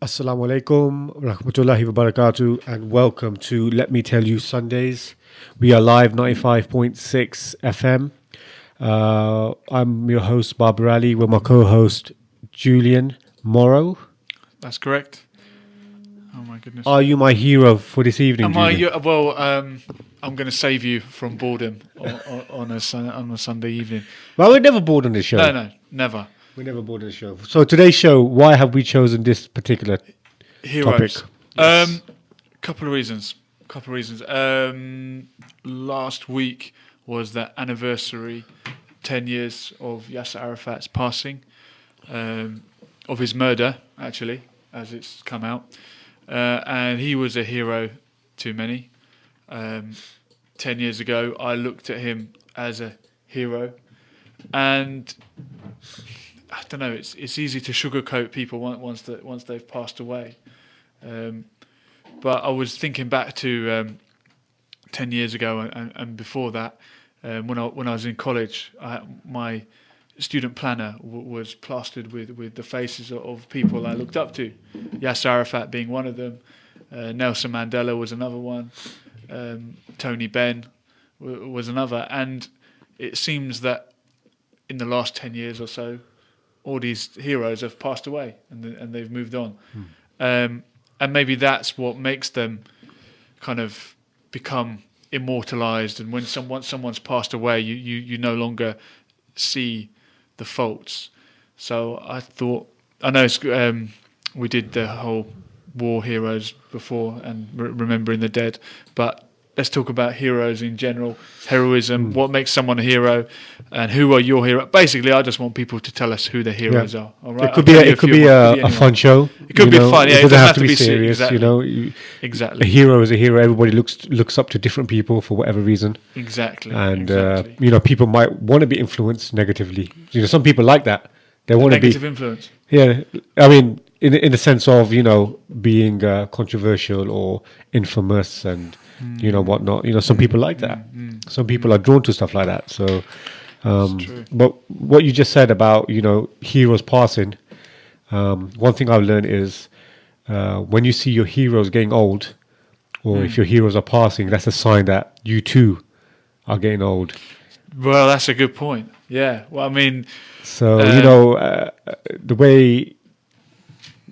Assalamu alaikum, rahmatullahi wa barakatuh, and welcome to Let Me Tell You Sundays. We are live 95.6 FM. I'm your host, Barbara Ali, with my co host, Julian Morrow. That's correct. Oh my goodness. Are you my hero for this evening, Julian? I'm going to save you from boredom on a Sunday evening. Well, we're never bored on this show. No, never. We're never bored on the show. So today's show, why have we chosen this particular Heroes. topic? Yes. Couple of reasons. Last week was the anniversary, 10 years of Yasser Arafat's passing, of his murder, actually, as it's come out. And he was a hero to many. 10 years ago, I looked at him as a hero. And I don't know. It's easy to sugarcoat people once they've passed away. But I was thinking back to 10 years ago and before that, when I was in college, my student planner was plastered with the faces of people I looked up to. Yasser Arafat being one of them. Nelson Mandela was another one. Tony Benn was another. And it seems that in the last 10 years or so, all these heroes have passed away and they've moved on. And maybe that's what makes them kind of become immortalized. And when someone's passed away, you no longer see the faults. So I thought, I know we did the whole war heroes before and remembering the dead, but let's talk about heroes in general, heroism, what makes someone a hero, and who are your heroes. Basically, I just want people to tell us who their heroes are. All right? It could be a fun show. It could be fun. Yeah, it doesn't have to be serious. Exactly. Exactly. A hero is a hero. Everybody looks up to different people for whatever reason. Exactly. And people might want to be influenced negatively. Some people like that. They want to be negative influence. Yeah, I mean, in the sense of being controversial or infamous and whatnot. Some people like that. Some people are drawn to stuff like that. So, but what you just said about heroes passing, one thing I've learned is when you see your heroes getting old, or if your heroes are passing, that's a sign that you too are getting old. Well, that's a good point. Yeah. Well, I mean, so the way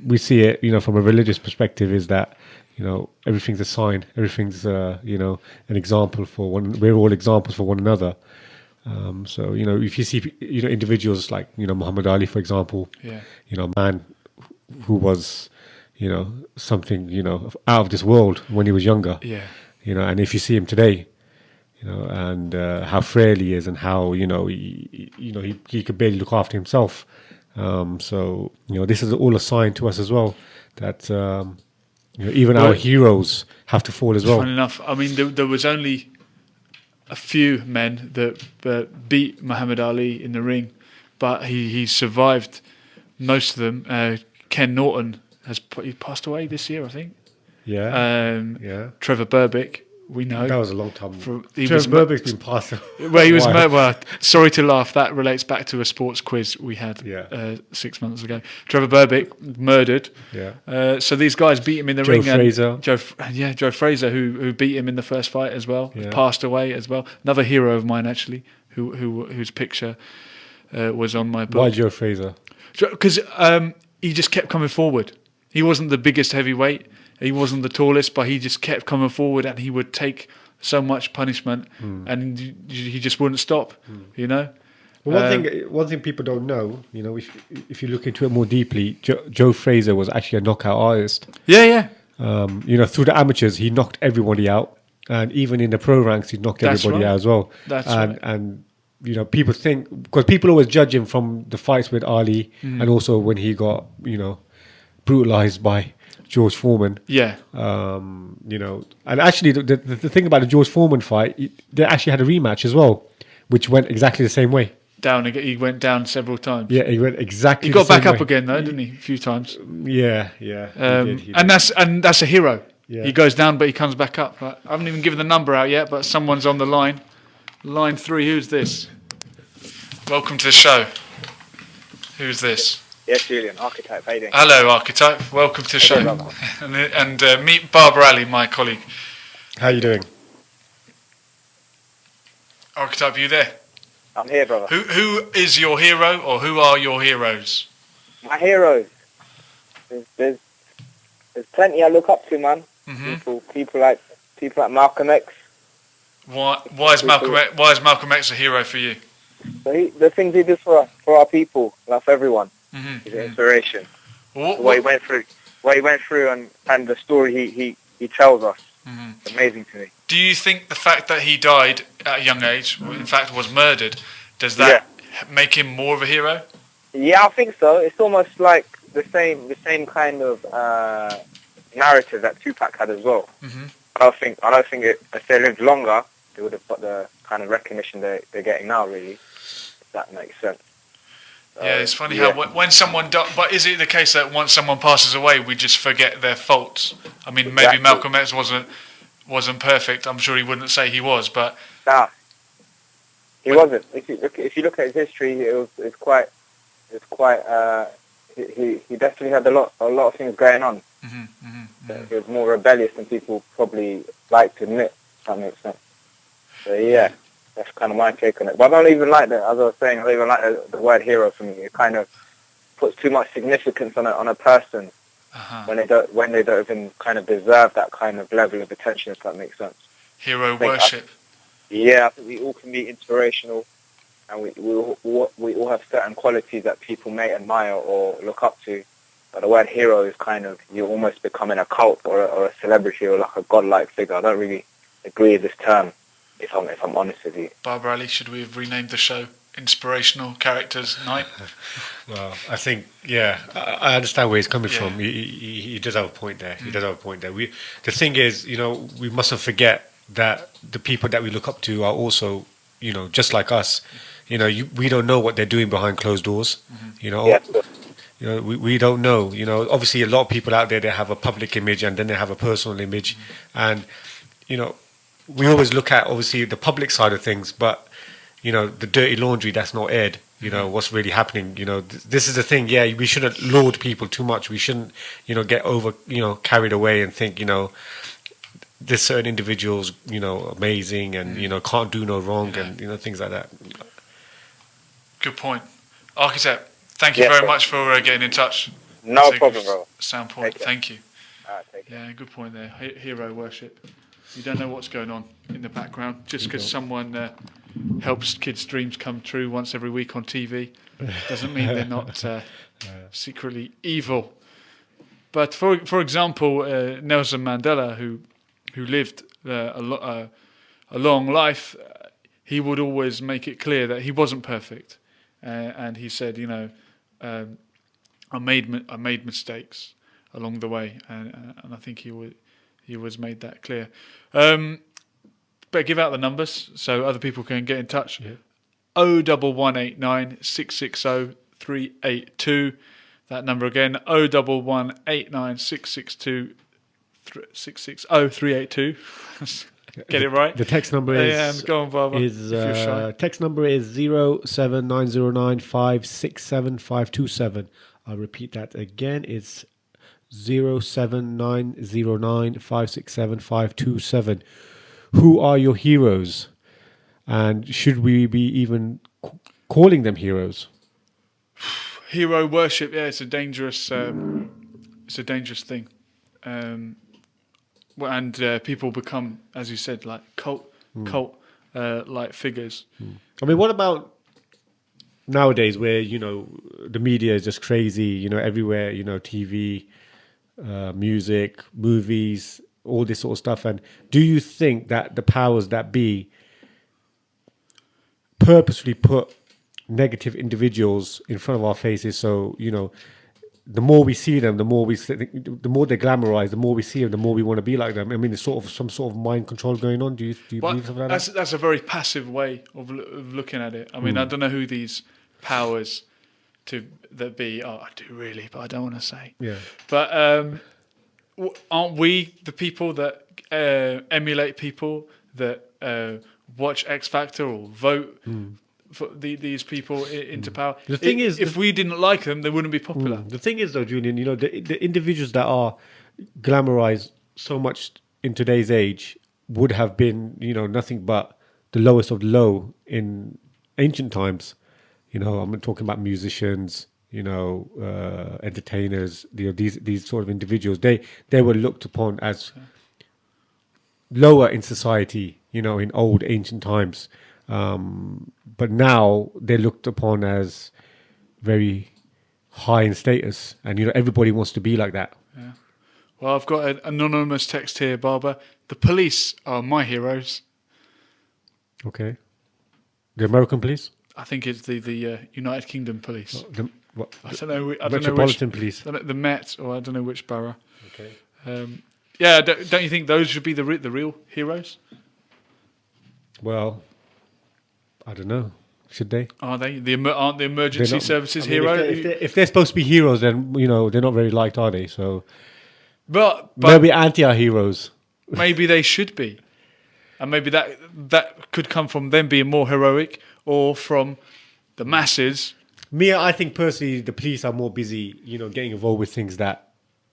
we see it, from a religious perspective, is that everything's a sign, everything's an example for one. We're all examples for one another. So if you see individuals like Muhammad Ali, for example, a man who was something out of this world when he was younger, and if you see him today, and how frail he is and how he could barely look after himself. So this is all a sign to us as well that even our heroes have to fall as well. Funny enough, I mean there was only a few men that beat Muhammad Ali in the ring, but he survived most of them. Ken Norton he passed away this year, I think. Trevor Berbick. We know that was a long time. Trevor Berbick's been passed away. Well, he was well. Sorry to laugh. That relates back to a sports quiz we had 6 months ago. Trevor Berbick murdered. So these guys beat him in the ring. Joe Frazier, who beat him in the first fight as well, passed away as well. Another hero of mine actually, whose picture was on my book. Why Joe Frazier? Because he just kept coming forward. He wasn't the biggest heavyweight. He wasn't the tallest, but he just kept coming forward, and he would take so much punishment, and he just wouldn't stop. Well, one thing people don't know, if you look into it more deeply, Joe Frazier was actually a knockout artist. Yeah. Through the amateurs, he knocked everybody out, and even in the pro ranks, he knocked everybody out as well. That's right. And people think, because people always judge him from the fights with Ali, and also when he got brutalized by George Foreman. And actually the thing about the George Foreman fight, they actually had a rematch as well, which went exactly the same way. He went down several times. Yeah, he went exactly. He got back up way. again though, didn't he? A few times. Yeah. He did. And that's a hero. Yeah. He goes down, but he comes back up. I haven't even given the number out yet, but someone's on the line. Line 3. Who's this? Welcome to the show. Who's this? Yes, Julian, Archetype. How you doing? Hello, Archetype. Welcome to the show. brother. And meet Barbara Ali, my colleague. How you doing? Archetype, are you there? I'm here, brother. Who is your hero, or who are your heroes? My heroes. There's plenty I look up to, man. Mm-hmm. People like Malcolm X. Why is Malcolm X a hero for you? So the things he does for our people, like for everyone, Mm-hmm. is an inspiration. What What he went through, and the story he tells us. Mm-hmm. It's amazing to me. Do you think the fact that he died at a young age, or in fact was murdered, does that make him more of a hero? Yeah, I think so. It's almost like the same kind of narrative that Tupac had as well. Mm-hmm. I don't think if they lived longer, they would have got the kind of recognition they're getting now. Really, if that makes sense. Yeah, it's funny how when someone but is it the case that once someone passes away, we just forget their faults? I mean, maybe Malcolm X wasn't perfect. I'm sure he wouldn't say he was, but he wasn't. If you look at his history, it's quite. He definitely had a lot of things going on. Mm-hmm, mm-hmm. He was more rebellious than people probably like to admit. If that makes sense. So yeah, that's kind of my take on it. But I don't even like that. As I was saying, I don't even like the word hero for me. It kind of puts too much significance on a person when they don't even kind of deserve that kind of level of attention. If that makes sense. Hero worship. I think we all can be inspirational, and we all have certain qualities that people may admire or look up to. But the word hero is kind of, you're almost becoming a cult or a celebrity or like a godlike figure. I don't really agree with this term, if I'm honest with you. Barbara Ali, should we have renamed the show Inspirational Characters Night? Well, I think, I understand where he's coming from. He does have a point there. The thing is, we mustn't forget that the people that we look up to are also, just like us. We don't know what they're doing behind closed doors. We don't know. Obviously, a lot of people out there, they have a public image and then they have a personal image, and we always look at obviously the public side of things, but the dirty laundry that's not aired. What's really happening. This is the thing. Yeah, we shouldn't laud people too much. We shouldn't get over carried away and think there's certain individuals amazing and can't do no wrong and things like that. Good point, Architect. Thank you very much for getting in touch. No problem, bro. Sound point. Thank you. Take care. Yeah, good point there. Hero worship. You don't know what's going on in the background. Just because someone helps kids' dreams come true once every week on TV doesn't mean they're not secretly evil. But for example, Nelson Mandela, who lived a long life, he would always make it clear that he wasn't perfect, and he said, I made mistakes along the way, and I think he was made that clear. Better give out the numbers so other people can get in touch. 01189 660 382. That number again, 01189 660 382. Get it right. The text number is go on, Barbara. Text number is 07909 567 527. I'll repeat that again. It's 07909 567 527. Who are your heroes? And should we be even calling them heroes? Hero worship, it's a dangerous thing. And people become, as you said, like cult like figures. I mean, what about nowadays where, the media is just crazy, everywhere, TV, music, movies, all this sort of stuff. And do you think that the powers that be purposely put negative individuals in front of our faces? So, the more we see them, the more they're glamorized, the more we see them, the more we want to be like them. I mean, there's sort of some sort of mind control going on. Do you believe something like that? That's a very passive way of looking at it. I mean, I don't know who these powers that be. Oh, I do really, but I don't want to say. Yeah. But aren't we the people that emulate people that watch X Factor or vote these people into power. The thing is, if we didn't like them, they wouldn't be popular. The thing is, though, Julian, the individuals that are glamorized so much in today's age would have been, nothing but the lowest of the low in ancient times. I'm talking about musicians, entertainers. These sort of individuals. They were looked upon as lower in society. In old ancient times. But now they're looked upon as very high in status, and everybody wants to be like that. Yeah. Well, I've got an anonymous text here, Barbara. The police are my heroes. Okay. The American police? I think it's the United Kingdom police. What? I don't know. Metropolitan police. The Met, or I don't know which borough. Okay. Yeah, don't you think those should be the real heroes? Well, I don't know. Should they? Are they? Aren't the emergency services hero? If they're supposed to be heroes, then they're not very liked, are they? So, but they'll be anti-heroes. Maybe they should be, and maybe that could come from them being more heroic, or from the masses. I think personally, the police are more busy, getting involved with things that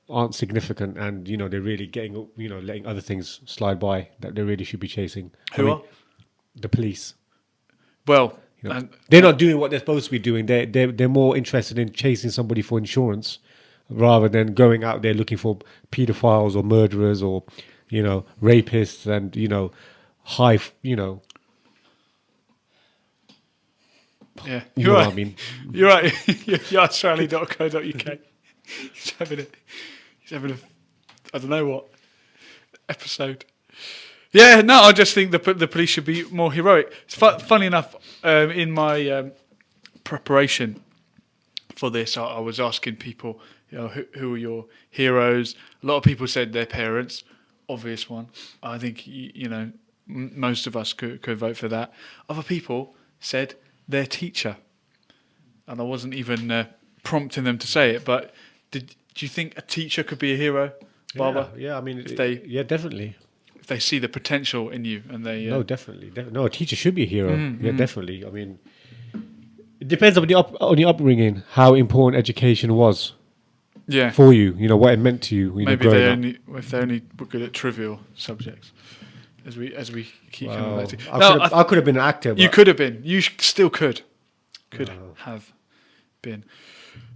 aren't significant, and they're really getting, letting other things slide by that they really should be chasing. Who are? The police. Well, they're not doing what they're supposed to be doing. They're more interested in chasing somebody for insurance rather than going out there looking for pedophiles or murderers or rapists and high. Yeah, you're right. What I mean, you're right. Yardsrally.co.uk. He's having a I don't know what episode. Yeah, no, I just think the police should be more heroic. It's funny enough, in my preparation for this, I was asking people, who are your heroes? A lot of people said their parents, obvious one. I think most of us could vote for that. Other people said their teacher, and I wasn't even prompting them to say it. But do you think a teacher could be a hero, Barbara? Yeah. I mean, definitely. If they see the potential in you, and they no, definitely. No, a teacher should be a hero. Definitely. I mean, it depends on your upbringing, how important education was. Yeah. For you, what it meant to you. Maybe they only were good at trivial subjects, as we keep coming back to. I could have been an actor. You could have been. You still could have been.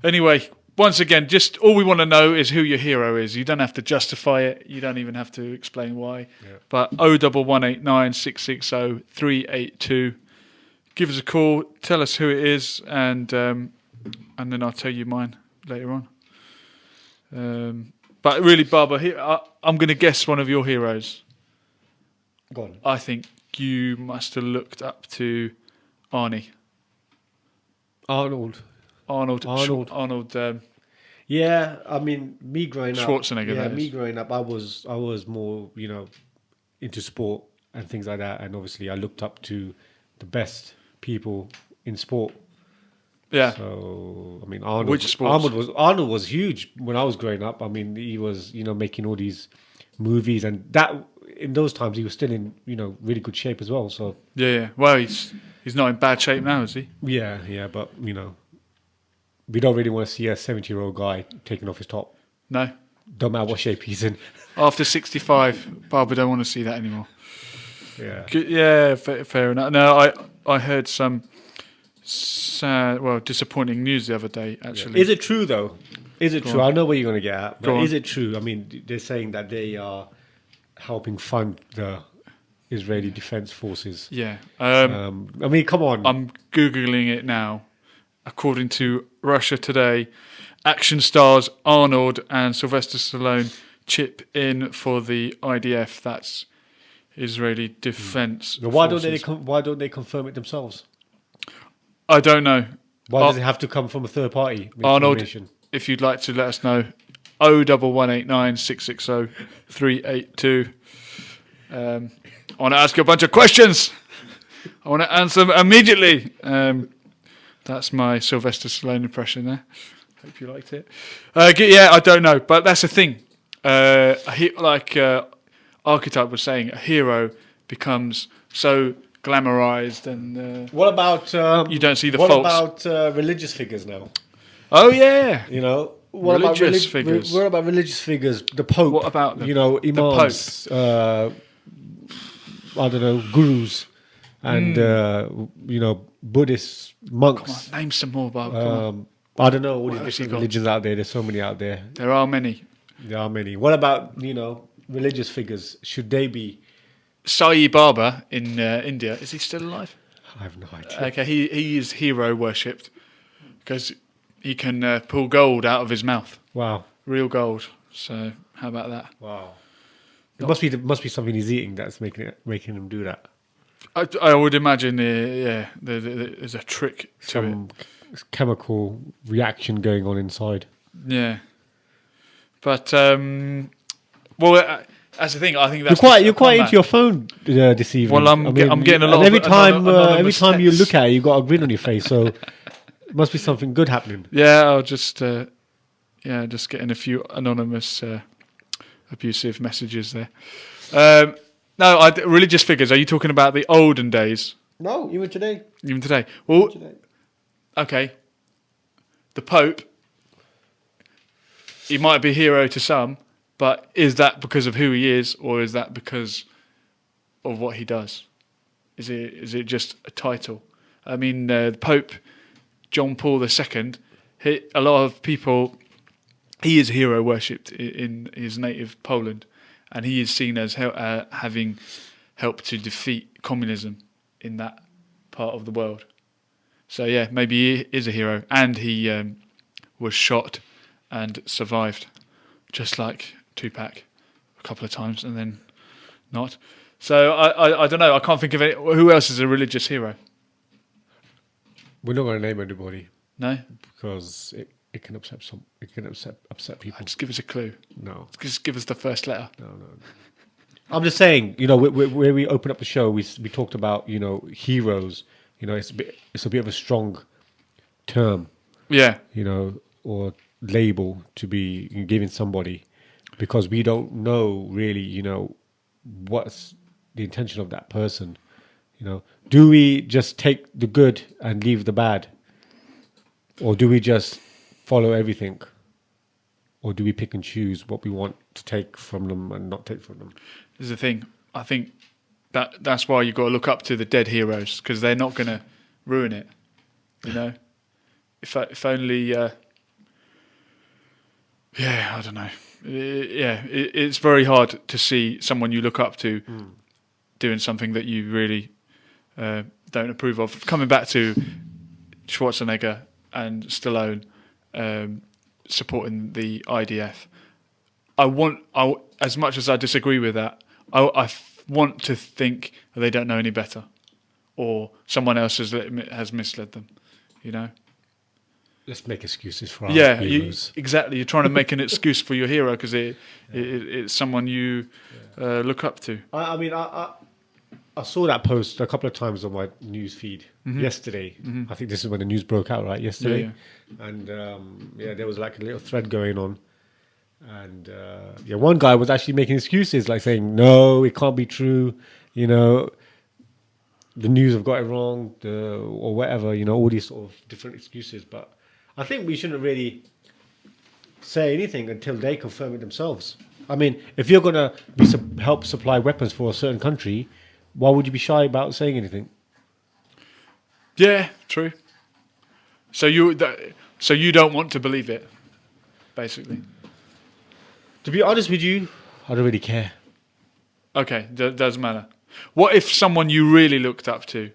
Anyway. Once again, just all we want to know is who your hero is. You don't have to justify it. You don't even have to explain why. Yeah. But 01189 660 382. Give us a call. Tell us who it is, and then I'll tell you mine later on. But really, Barbara, I'm going to guess one of your heroes. Go on. I think you must have looked up to Arnie. Arnold. Yeah, I mean, me growing up. Schwarzenegger. Yeah, me growing up, I was more, into sport and things like that, and obviously I looked up to the best people in sport. Yeah. So I mean, Arnold. Which sports? Arnold was huge when I was growing up. I mean, he was making all these movies, and that in those times he was still in really good shape as well. So yeah. Well, he's not in bad shape now, is he? Yeah, but we don't really want to see a 70-year-old guy taking off his top. No. Don't matter what shape he's in. After 65, Barbara don't want to see that anymore. Yeah. Yeah, fair enough. No, I heard some sad, disappointing news the other day, actually. Yeah. Is it true, though? Is it true? I know what you're going to get at. But is it true? I mean, they're saying that they are helping fund the Israeli Defense Forces. Yeah. I mean, come on. I'm Googling it now. According to Russia Today, action stars Arnold and Sylvester Stallone chip in for the IDF. That's Israeli Defense Forces. Why don't they confirm it themselves? I don't know. Why does it have to come from a third party? Arnold, if you'd like to let us know, 01189 660 382. I want to ask you a bunch of questions. I want to answer them immediately. That's my Sylvester Stallone impression there. Hope you liked it. Yeah, I don't know, but that's the thing. Archetype was saying, a hero becomes so glamorized, and What about you don't see the what faults. about religious figures now? Oh yeah, You know, what Religious about figures. What about religious figures? The Pope. What about them? You know, The imams. I don't know, gurus, and you know, Buddhist monks. Come on, name some more, Bob. Come on. I don't know all What these else different you got? religions out there. There's so many out there. There are many. There are many. What about religious figures? Should they be? Sai Baba in India, is he still alive? I have no idea. Okay, he is hero worshipped because he can pull gold out of his mouth, Wow. real gold. So how about that? Wow. It must be something he's eating that's making him do that. I would imagine, there's a trick to Some chemical reaction going on inside. it. Yeah, but well, that's the thing. I think that's You're quite into your phone this evening. Well, I'm getting a lot and every of time every anonymous time you texts. look at it, you got a grin on your face. So it must be something good happening. Yeah, I'll just just getting a few anonymous abusive messages there. No, religious figures. Are you talking about the olden days, No, even today. even today? Well, okay. The Pope, he might be a hero to some, but is that because of who he is, or is that because of what he does? Is it just a title? I mean, the Pope John Paul II, a lot of people, he is hero worshipped in his native Poland, and he is seen as having helped to defeat communism in that part of the world. So yeah, maybe he is a hero, and he was shot and survived, just like Tupac, a couple of times, and then not. So I don't know. I can't think of any. Who else is a religious hero? We're not going to name anybody No, because it can upset upset people. just give us a clue. No. Just give us the first letter. No. I'm just saying, where we open up the show, we talked about, heroes. It's a bit of a strong term, Yeah, or label to be given somebody, because we don't know really, what's the intention of that person. Do we just take the good and leave the bad, or do we just follow everything, or do we pick and choose what we want to take from them and not take from them? this is the thing. I think that's why you've got to look up to the dead heroes, because they're not going to ruin it. If only. I don't know. It's very hard to see someone you look up to doing something that you really don't approve of. Coming back to Schwarzenegger and Stallone supporting the IDF, as much as I disagree with that, I want to think that they don't know any better, or someone else has misled them. Let's make excuses for our heroes. Exactly. You're trying to make an excuse for your hero because it's someone you look up to. I mean, I saw that post a couple of times on my news feed yesterday. I think this is when the news broke out, right? Yesterday. Yeah. And there was like a little thread going on. And one guy was actually making excuses, like saying, no, it can't be true. The news have got it wrong, or whatever, all these sort of different excuses. But I think we shouldn't really say anything until they confirm it themselves. I mean, if you're going to help supply weapons for a certain country, why would you be shy about saying anything? Yeah, true. So you don't want to believe it, basically. To be honest with you, I don't really care. Okay, doesn't matter. What if someone you really looked up to,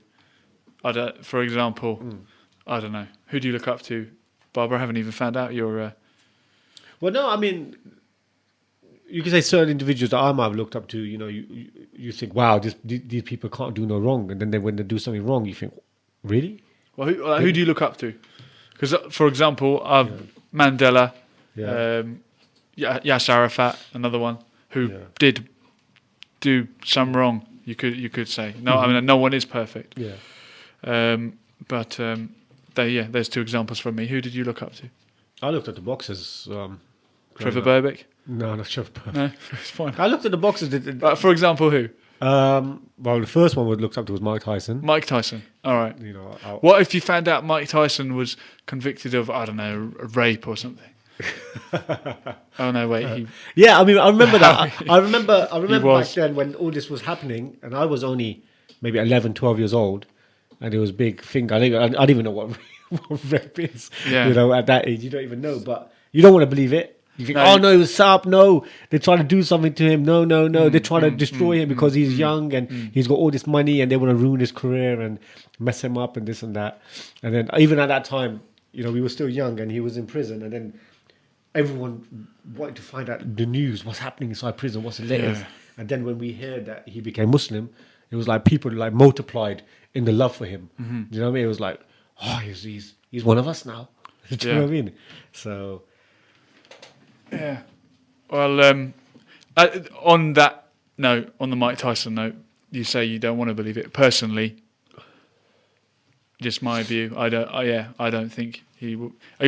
for example, I don't know, who do you look up to? Barbara, I haven't even found out your... Well, no, I mean, you can say certain individuals that I might have looked up to, you think, wow, these people can't do no wrong. And then when they do something wrong, you think, really? Well, who do you look up to? Because, for example, Mandela, Yasser Arafat, another one, who did do some wrong, you could say. No, I mean, no one is perfect. Yeah. But there's two examples from me. Who did you look up to? I looked at the boxers. Trevor Burbick? No, not Trevor Burbick. No, it's fine. I looked at the boxers. For example, who? Well, the first one we looked up to was Mike Tyson. Mike Tyson. All right. You know, What if you found out Mike Tyson was convicted of, I don't know, a rape or something? Oh no, wait. yeah, I mean, I remember that. I remember back was. then when all this was happening, and I was only maybe 11, 12 years old, and it was a big thing. I didn't even know what rape is. Yeah. You know, at that age, you don't even know, but you don't want to believe it. You think, oh no, it was up. No, they're trying to do something to him. No, they're trying to destroy him because he's young and he's got all this money, and they want to ruin his career and mess him up and this and that. And then even at that time, you know, we were still young, and he was in prison, and then everyone wanted to find out the news, what's happening inside prison, what's the latest. Yeah. And then when we heard that he became Muslim, it was like people like multiplied in the love for him. You know what I mean? It was like, oh, he's one of us now. Do you know what I mean? So. Yeah. Well, on that note, on the Mike Tyson note, you say you don't want to believe it. Personally, just my view, I don't think he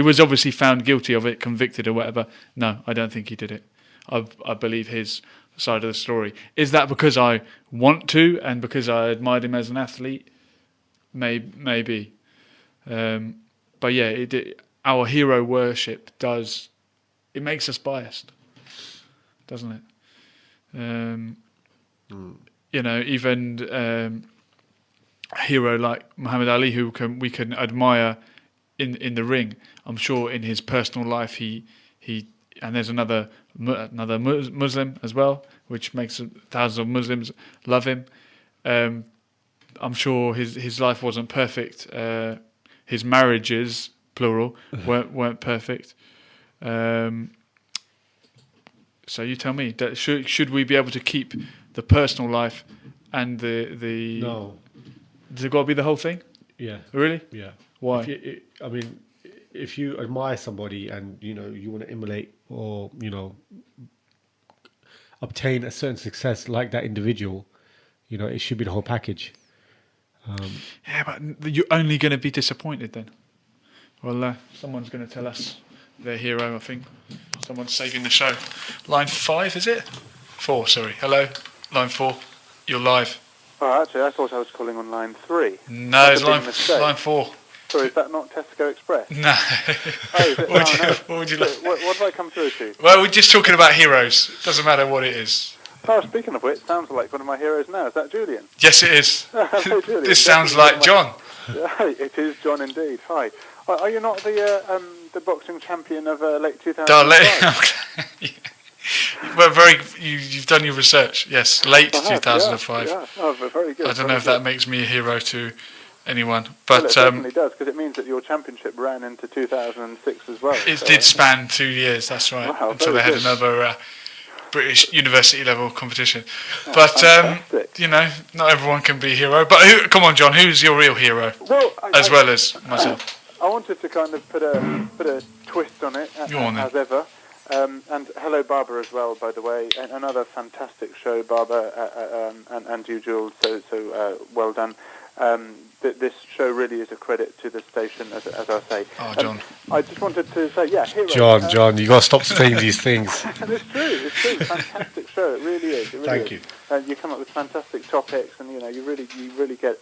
was obviously found guilty of it, convicted or whatever. No, I don't think he did it. I believe his side of the story. Is that because I want to and because I admired him as an athlete? Maybe. But yeah, our hero worship does. It makes us biased, doesn't it? You know, even a hero like Muhammad Ali, who we can admire in the ring. I'm sure in his personal life, he and there's another Muslim as well, which makes thousands of Muslims love him. I'm sure his life wasn't perfect. His marriages, plural, weren't perfect. So you tell me, should we be able to keep the personal life and the No. Does it got to be the whole thing? Yeah. Really? Yeah. Why? If you admire somebody and, you know, you want to emulate or, you know, obtain a certain success like that individual, you know, it should be the whole package. Yeah, but you're only going to be disappointed then. Well, someone's going to tell us their hero, I think. Someone's saving the show. Line 5, is it? 4, sorry. Hello, line 4. You're live. Oh, actually, I thought I was calling on line 3. No, it's line 4. Sorry, is that not Tesco Express? No. What would you like? What have I come through to? Well, we're just talking about heroes. Doesn't matter what it is. Oh, speaking of which, sounds like one of my heroes now. Is that Julian? Yes, it is. Hello, Julian. This sounds like John. Yeah, it is John indeed. Hi. Are you not the boxing champion of late 2005? Well, you've done your research. Yes, late 2005. Yeah. Oh, very good. I don't know if that makes me a hero to anyone, but well, it certainly does, because it means that your championship ran into 2006 as well. It did span 2 years. That's right. Wow, until they had another British university level competition. But you know, not everyone can be a hero. But come on, John, who's your real hero? Well, well as myself. I wanted to kind of put a twist on it, as ever. And hello, Barbara, as well, by the way. Another fantastic show, Barbara, and you, Jules. So well done. This show really is a credit to the station, as I say. Oh, John. I just wanted to say, heroes. John, you got to stop saying these things. It's true. Fantastic show. It really is. Thank you. You come up with fantastic topics, and you really get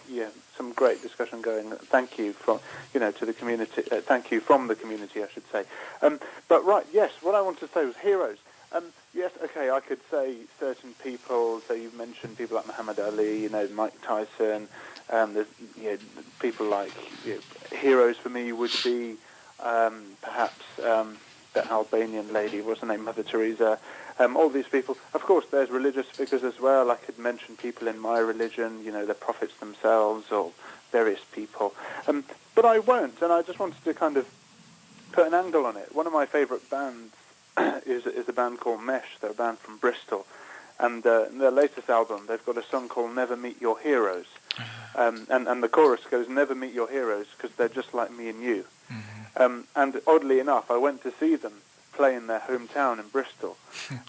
some great discussion going. Thank you to the community. Thank you from the community, I should say. But right, yes, what I wanted to say was heroes. Yes, okay, I could say certain people. So you mentioned people like Muhammad Ali, Mike Tyson. There's people like heroes for me would be perhaps the Albanian lady, what's her name, Mother Teresa. All these people. Of course, there's religious figures as well. I could mention people in my religion, the prophets themselves or various people. But I won't, and I just wanted to kind of put an angle on it. One of my favourite bands is a band called Mesh. They're a band from Bristol. And in their latest album, they've got a song called Never Meet Your Heroes. And the chorus goes, never meet your heroes, because they're just like me and you. Mm-hmm. And oddly enough, I went to see them play in their hometown in Bristol.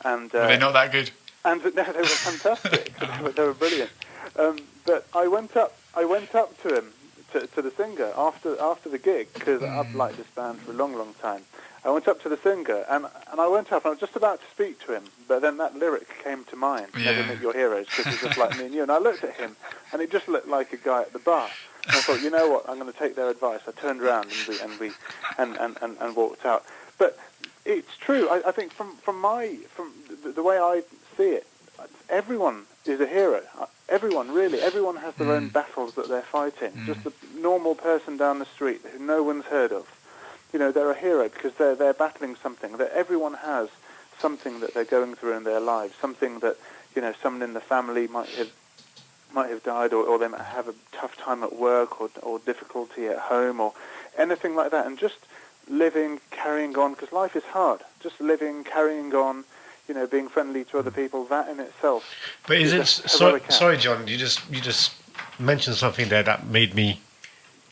And were they not that good? And no, they were fantastic. They were brilliant. But I went up to him, to the singer, after the gig, because I've liked this band for a long, long time. I went up to the singer, and I went up, and I was just about to speak to him, but then that lyric came to mind, Never Meet Your Heroes, because he's just like me and you. And I looked at him, and he just looked like a guy at the bar. And I thought, you know what, I'm going to take their advice. I turned around and walked out. But it's true. I think from the way I see it, everyone is a hero. Everyone has their own battles that they're fighting. Just a normal person down the street who no one's heard of. You know, they're a hero because they're battling something. That everyone has something that they're going through in their lives. Something that, you know, someone in the family might have died, or they might have a tough time at work, or difficulty at home, or anything like that. And just living, carrying on, because life is hard. Just living, carrying on, you know, being friendly to other people. That in itself. But is it sorry, John? You just mentioned something there that made me,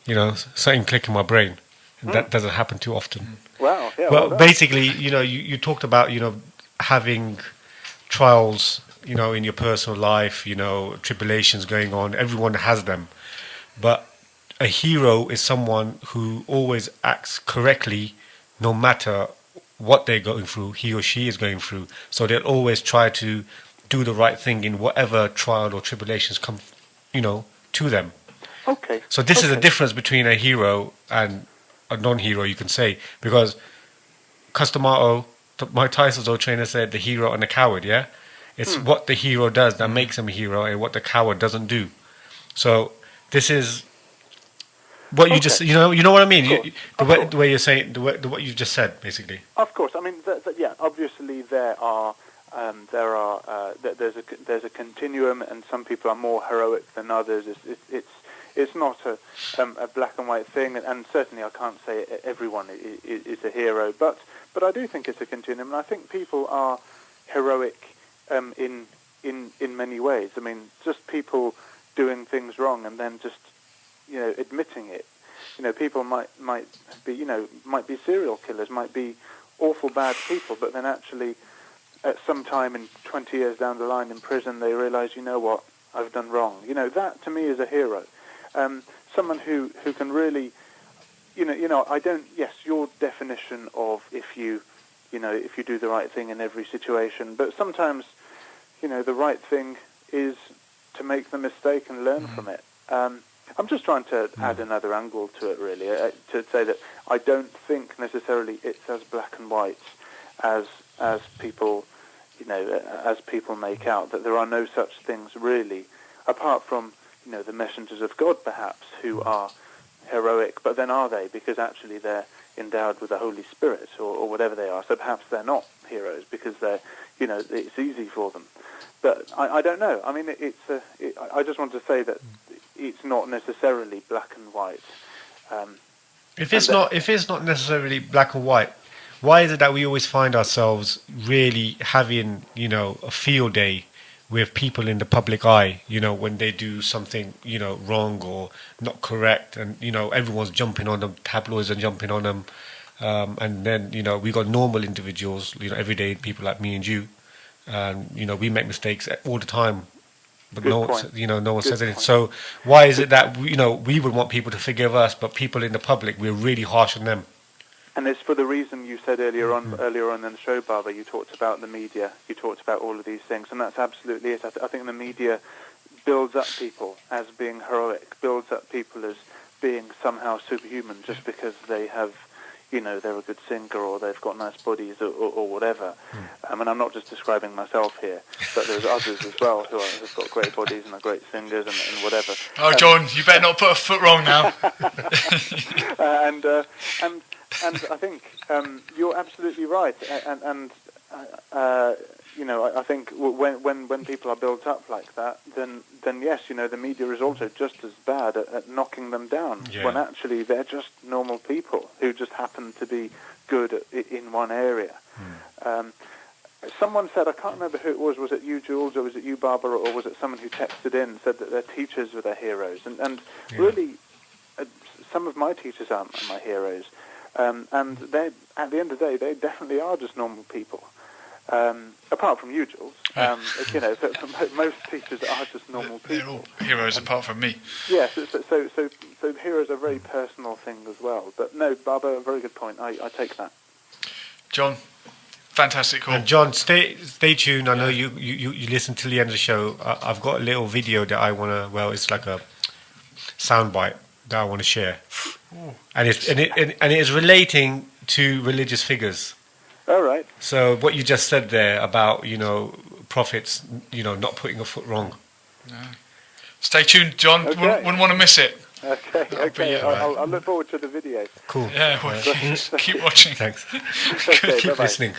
you know, something click in my brain. And that doesn't happen too often. Wow. Yeah. Well, basically, you know, you talked about, you know, having trials, you know, in your personal life, you know, tribulations going on. Everyone has them. But a hero is someone who always acts correctly no matter what they're going through, he or she is going through. So they'll always try to do the right thing in whatever trial or tribulations come, you know, to them. Okay. So this is the difference between a hero and a non-hero, you can say, because Customato, Mike Tyson's old trainer, said the hero and the coward. Yeah, it's what the hero does that makes him a hero, and what the coward doesn't do. So this is what you just, you know what I mean. The way you're saying, what you just said, basically. Of course, I mean, yeah. Obviously, there's a continuum, and some people are more heroic than others. It's not a black and white thing, and certainly I can't say everyone is a hero, but I do think it's a continuum, and I think people are heroic in many ways. I mean, just people doing things wrong and then just, you know, admitting it. You know, people might be serial killers, might be awful bad people, but then actually at some time in 20 years down the line in prison, they realize, you know what, I've done wrong. You know, that to me is a hero. Someone who can really, you know, I don't. Yes, your definition of if you do the right thing in every situation, but sometimes, you know, the right thing is to make the mistake and learn from it. I'm just trying to add another angle to it, really, to say that I don't think necessarily it's as black and white as people, you know, as people make out. That there are no such things really, apart from, you know, the messengers of God, perhaps, who are heroic, but then are they? Because actually they're endowed with the Holy Spirit, or whatever they are. So perhaps they're not heroes because they're, you know, it's easy for them. But I don't know. I mean, I just want to say that it's not necessarily black and white. If it's not necessarily black and white, why is it that we always find ourselves really having, you know, a field day with people in the public eye, you know, when they do something, you know, wrong or not correct, and, you know, everyone's jumping on them, tabloids are jumping on them, and then, you know, we got normal individuals, you know, everyday people like me and you, and, you know, we make mistakes all the time, but no one says anything. So why is it that, you know, we would want people to forgive us, but people in the public, we're really harsh on them? And it's for the reason you said earlier on in the show, Barbara. You talked about the media. You talked about all of these things, and that's absolutely it. I think the media builds up people as being heroic, builds up people as being somehow superhuman just because they have, you know, they're a good singer or they've got nice bodies or whatever. And I'm not just describing myself here, but there's others as well who've got great bodies and are great singers and whatever. Oh, John, you better not put a foot wrong now. And I think you're absolutely right. And you know, I think when people are built up like that, then yes, you know, the media is also just as bad at knocking them down when actually they're just normal people who just happen to be good in one area. Someone said, I can't remember who it was it you, Jules, or was it you, Barbara, or was it someone who texted in, said that their teachers were their heroes. And really, some of my teachers are my heroes. And they, at the end of the day, they definitely are just normal people. Apart from you, Jules. You know, most teachers are just normal people. They're all heroes apart from me. Yes, so heroes are a very personal thing as well. But no, Barbara, a very good point. I take that. John, fantastic call. And John, stay tuned. I know you listen till the end of the show. I've got a little video that I want to. Well, it's like a soundbite that I want to share, and it is relating to religious figures. All right. So what you just said there about prophets, not putting a foot wrong. No. Stay tuned, John. Okay. Wouldn't want to miss it. Okay. Okay. I'll look forward to the video. Cool. Yeah. Keep watching. Thanks. Okay, Keep bye-bye. listening.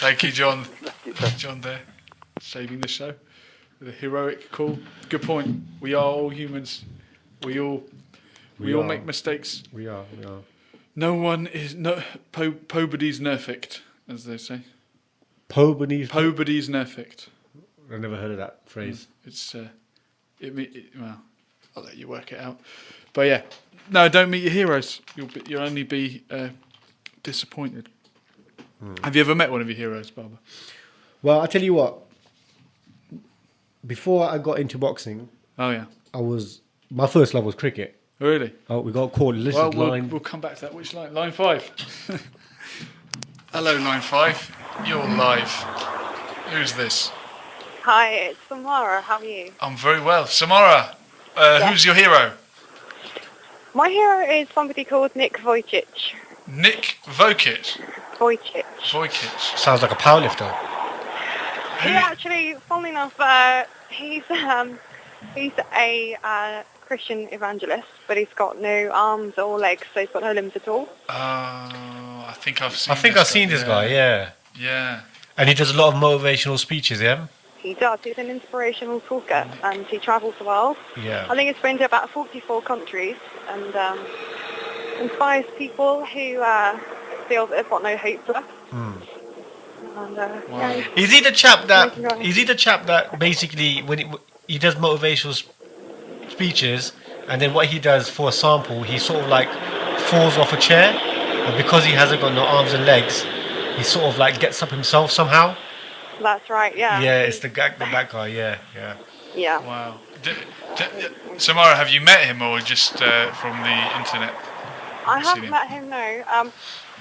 Thank you, John. Thank you. John there, saving the show with a heroic call. Good point. We are all humans. We all make mistakes. We are. No one is nobody's perfect, as they say. Nobody's perfect. I've never heard of that phrase. It's well, I'll let you work it out. But yeah, no, don't meet your heroes. You'll only be disappointed. Have you ever met one of your heroes, Barbara? Well, I tell you what. Before I got into boxing, Oh yeah, my first love was cricket. really? Oh, we got called. Well, we'll come back to that. Which line? Line 5. Hello, line 5. You're live. Who's this? Hi, it's Samara. How are you? I'm very well. Samara, who's your hero? My hero is somebody called Nick Vujicic. Nick Vujicic. Vujicic. Vujicic. Sounds like a powerlifter. He actually, funnily enough, he's a Christian evangelist, but he's got no arms or legs, so he's got no limbs at all. I think I've seen. I've seen this guy. Yeah. Yeah. And he does a lot of motivational speeches. Yeah. He does. He's an inspirational talker, and he travels the world. Yeah. I think he's been to about 44 countries, and inspires people who feel that they've got no hope left. And, Wow. Is he the chap that basically when he does motivational speeches, and then what he does for a sample, he sort of like falls off a chair, and because he hasn't got no arms and legs, he sort of like gets up himself somehow. that's right, yeah. Yeah, it's the black guy. Yeah. Yeah. Wow. Samara, have you met him or just from the internet? I Seen have him? met him, no.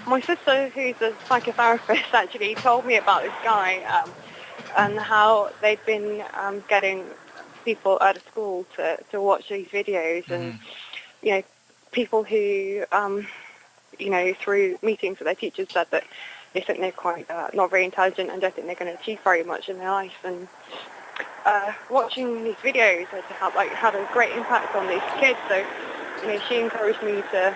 My sister, who's a psychotherapist, actually told me about this guy and how they'd been getting people out of school to watch these videos and, people who, through meetings with their teachers said that they think they're quite not very intelligent and don't think they're going to achieve very much in their life. And watching these videos had a great impact on these kids. So, she encouraged me to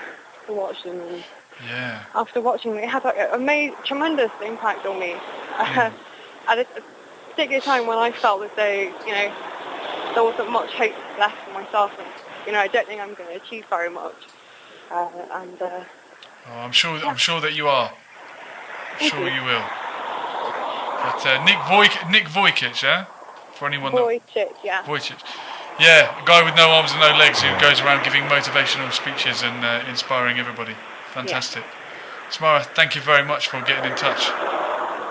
watch them. And Yeah. after watching them, it had a tremendous impact on me. At a particular time when I felt as though, there wasn't much hope left for myself. And, I don't think I'm going to achieve very much. I'm sure that you are. I'm sure you will. But Nick Vujicic, yeah? For anyone Vujicic, yeah. Vujicic. Yeah, a guy with no arms and no legs who goes around giving motivational speeches and inspiring everybody. Fantastic. Samara, thank you very much for getting in touch.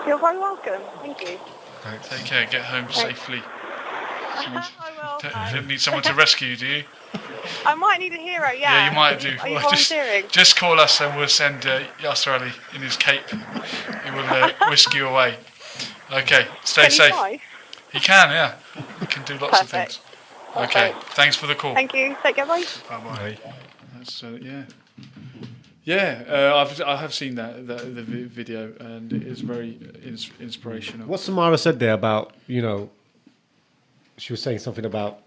You're very welcome. Thank you. Take care. Get home safely. I will. You need someone to rescue you, do you? I might need a hero, yeah. Yeah, you might do. Are you Well, volunteering? just call us and we'll send Yasser Ali in his cape. He will whisk you away. Okay, stay Can you safe. fly? He can, yeah. He can do lots of Perfect. things. Okay, thanks for the call. Thank you. Take care, bye. Bye-bye. That's, yeah. I have seen the video, and it is very inspirational. What Samara said there about, she was saying something about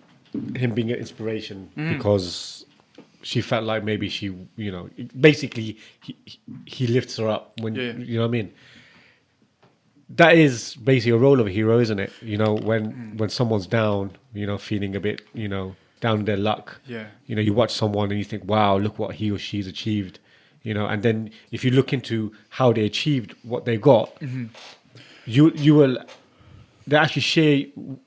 him being an inspiration because she felt like maybe she, basically he lifts her up when, you know what I mean? That is basically a role of a hero, isn't it? When someone's down, feeling a bit, down in their luck. Yeah. You watch someone and you think, wow, look what he or she's achieved. And then if you look into how they achieved what they got, you will, they actually share,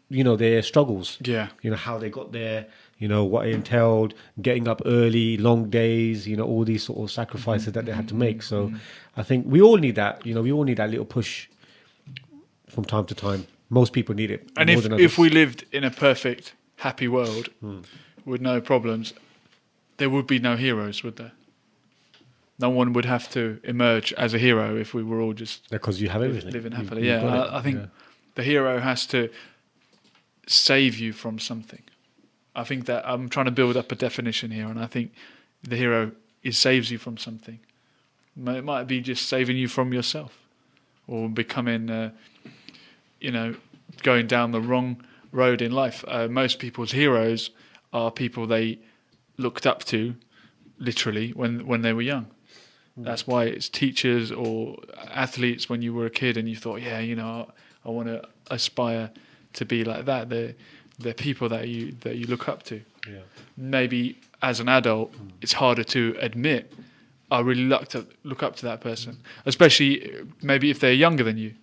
their struggles. Yeah. How they got there, what it entailed, getting up early, long days, all these sort of sacrifices that they had to make. So I think we all need that, we all need that little push from time to time. Most people need it. And if we lived in a perfect, happy world with no problems, there would be no heroes, would there? no one would have to emerge as a hero if we were all just Because you have everything. living You've- happily. you've got it. I think the hero has to save you from something. I think that I'm trying to build up a definition here, and I think the hero saves you from something. It might be just saving you from yourself, or becoming, going down the wrong road in life. Most people's heroes are people they looked up to, literally, when they were young. That's why it's teachers or athletes when you were a kid and you thought, I want to aspire to be like that. They're people that you look up to. Yeah. Maybe as an adult, it's harder to admit I really look up to that person, especially maybe if they're younger than you.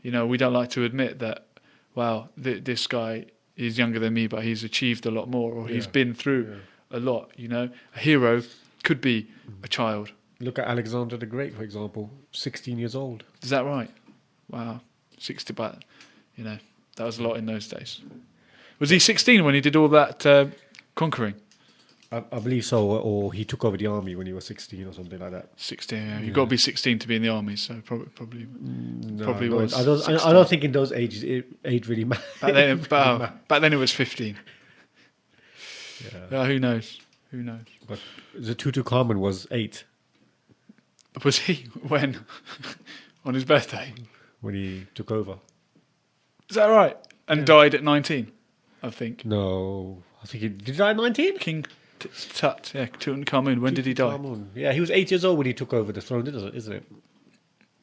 We don't like to admit that, wow, this guy is younger than me, but he's achieved a lot more, or he's been through a lot. A hero could be a child. Look at Alexander the Great, for example, 16 years old. Is that right? Wow, 60, but that was a lot in those days. Was he 16 when he did all that conquering? I believe so, or he took over the army when he was 16 or something like that. 16, yeah. You've got to be 16 to be in the army, so probably No, was. I don't think in those ages age really mattered. Back then it was 15. Yeah. Who knows? But the Tutankhamun was 8 Was he? When? On his birthday? when he took over. Is that right? And died at 19, I think. No, I think did he die at 19? King Tut, Tutankhamun. When did he die? Tutankhamun. Yeah, he was 8 years old when he took over the throne, isn't it?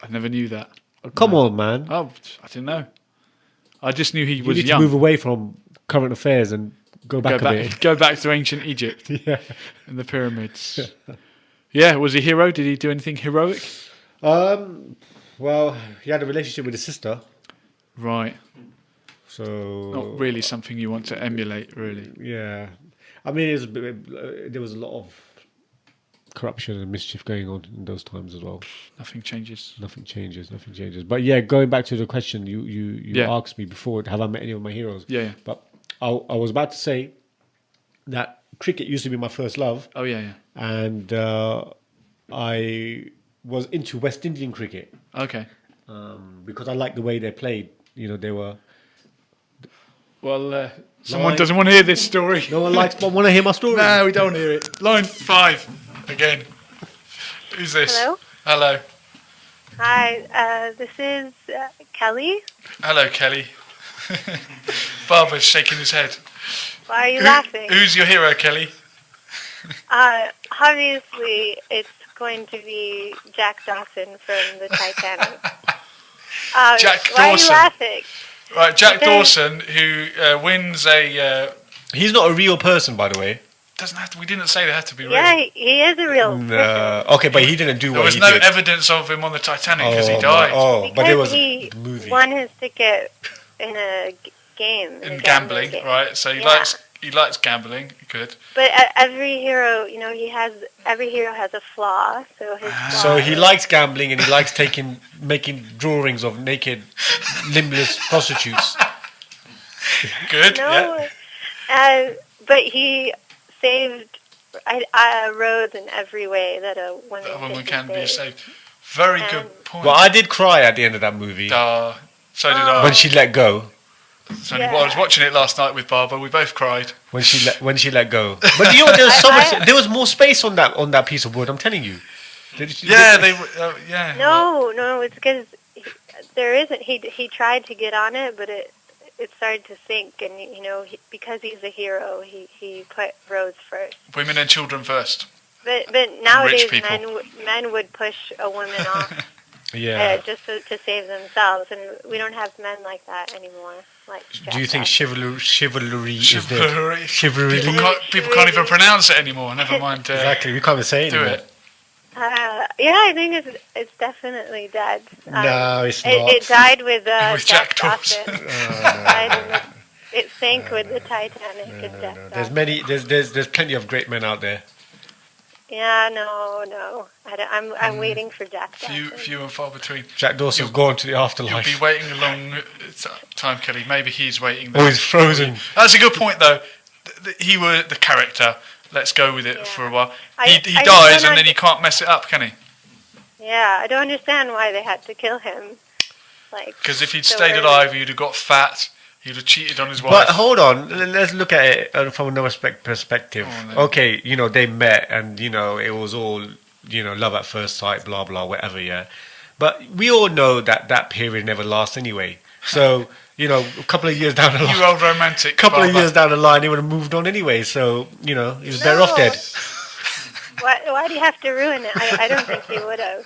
I never knew that. Come on, man. Oh, I didn't know. I just knew he You was need young. to move away from current affairs and go back a bit. Go back to ancient Egypt Yeah. and the pyramids. Yeah, was he a hero? Did he do anything heroic? Well, he had a relationship with his sister, Right. so Not really something you want to emulate, really. Yeah, I mean, there was a lot of corruption and mischief going on in those times as well. Nothing changes. Nothing changes. But yeah, going back to the question you asked me before, have I met any of my heroes? Yeah. But I was about to say that cricket used to be my first love, Oh, yeah. and I was into West Indian cricket Okay. because I liked the way they played. They were. Well, someone Line- doesn't want to hear this story. No one likes. Want to hear my story? No, we don't want to hear it. Line 5 again. Who's this? Hello? Hello. Hi, this is Kelly. Hello, Kelly. Barbara's shaking his head. Why are you laughing? Who's your hero, Kelly? Obviously, it's going to be Jack Dawson from the Titanic. Jack Why are you Dawson. laughing? Right, Jack Because- Dawson, who wins a... He's not a real person, by the way. doesn't have to. We didn't say they had to be real. Yeah, he is a real person. Okay, but he didn't do There what was he no did. evidence of him on the Titanic because he died. Because but there was he a movie. won his ticket in a game. In a gambling, game. right? So he Yeah. likes gambling. Good. But every hero, every hero has a flaw. So his flaw So he is- likes gambling and he likes making drawings of naked, limbless prostitutes. Good. No, Yeah. but he saved roads in every way that a woman, A woman could can be saved. saved. Very And- good point. Well, I did cry at the end of that movie So did I. when she let go. So I was watching it last night with Barbara. We both cried. When she let go. But you know, there was so much. There was more space on that piece of wood. I'm telling you. Yeah, they. Yeah. No, it's because there isn't. He tried to get on it, but it started to sink, and because he's a hero, he put roads first. Women and children first. But nowadays, people. men would push a woman off Yeah. just to save themselves, and we don't have men like that anymore. Like Do you think chivalry is dead? Chivalry. Chivalry. People can't even pronounce it anymore. Never mind. Exactly. We can't even say it Do anymore. it. Yeah, I think it's definitely dead. No, it's not. It died with With Jack Jack Dawson. It sank with the Titanic and Jack There's Dawson. many. There's plenty of great men out there. Yeah, no. I'm waiting for Jack Dawson. Few and far between. Jack Dawson's gone to the You'll afterlife. be waiting a long time, Kelly. Maybe he's waiting. Oh, he's frozen. That's a good point, though. He was the character. let's go with it Yeah. for a while. I He don't dies and then he can't mess it up, can he? Yeah, I don't understand why they had to kill him. Like, Because if he'd so stayed early. alive, he'd have got fat. He'd have cheated on his wife. But hold on, let's look at it from another perspective. Oh, no. Okay, they met and it was all love at first sight, blah blah, whatever. Yeah, but we all know that period never lasts anyway. So a couple of years down the line, You old romantic. couple of Barbara. years down the line, he would have moved on anyway. So he was better off dead. Why do you have to ruin it? I don't think he would have.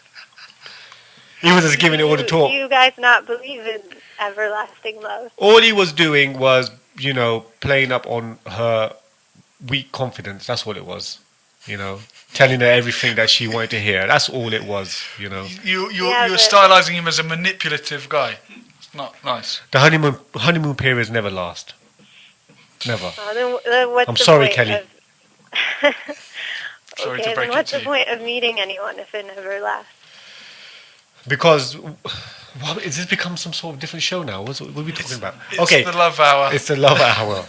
He was just giving it all the talk. Do you guys not believe in everlasting love? All he was doing was, playing up on her weak confidence. That's what it was. Telling her everything that she wanted to hear. That's all it was. You're Yeah, but- stylising him as a manipulative guy. It's not nice. The honeymoon periods never last. Never. Then what's I'm the sorry, point Kelly. Of... Sorry okay, to break then it what's to the you. point of meeting anyone if it never lasts? Because, what, is this become some sort of different show now? What are we talking about? It's Okay, the love hour. it's the love hour.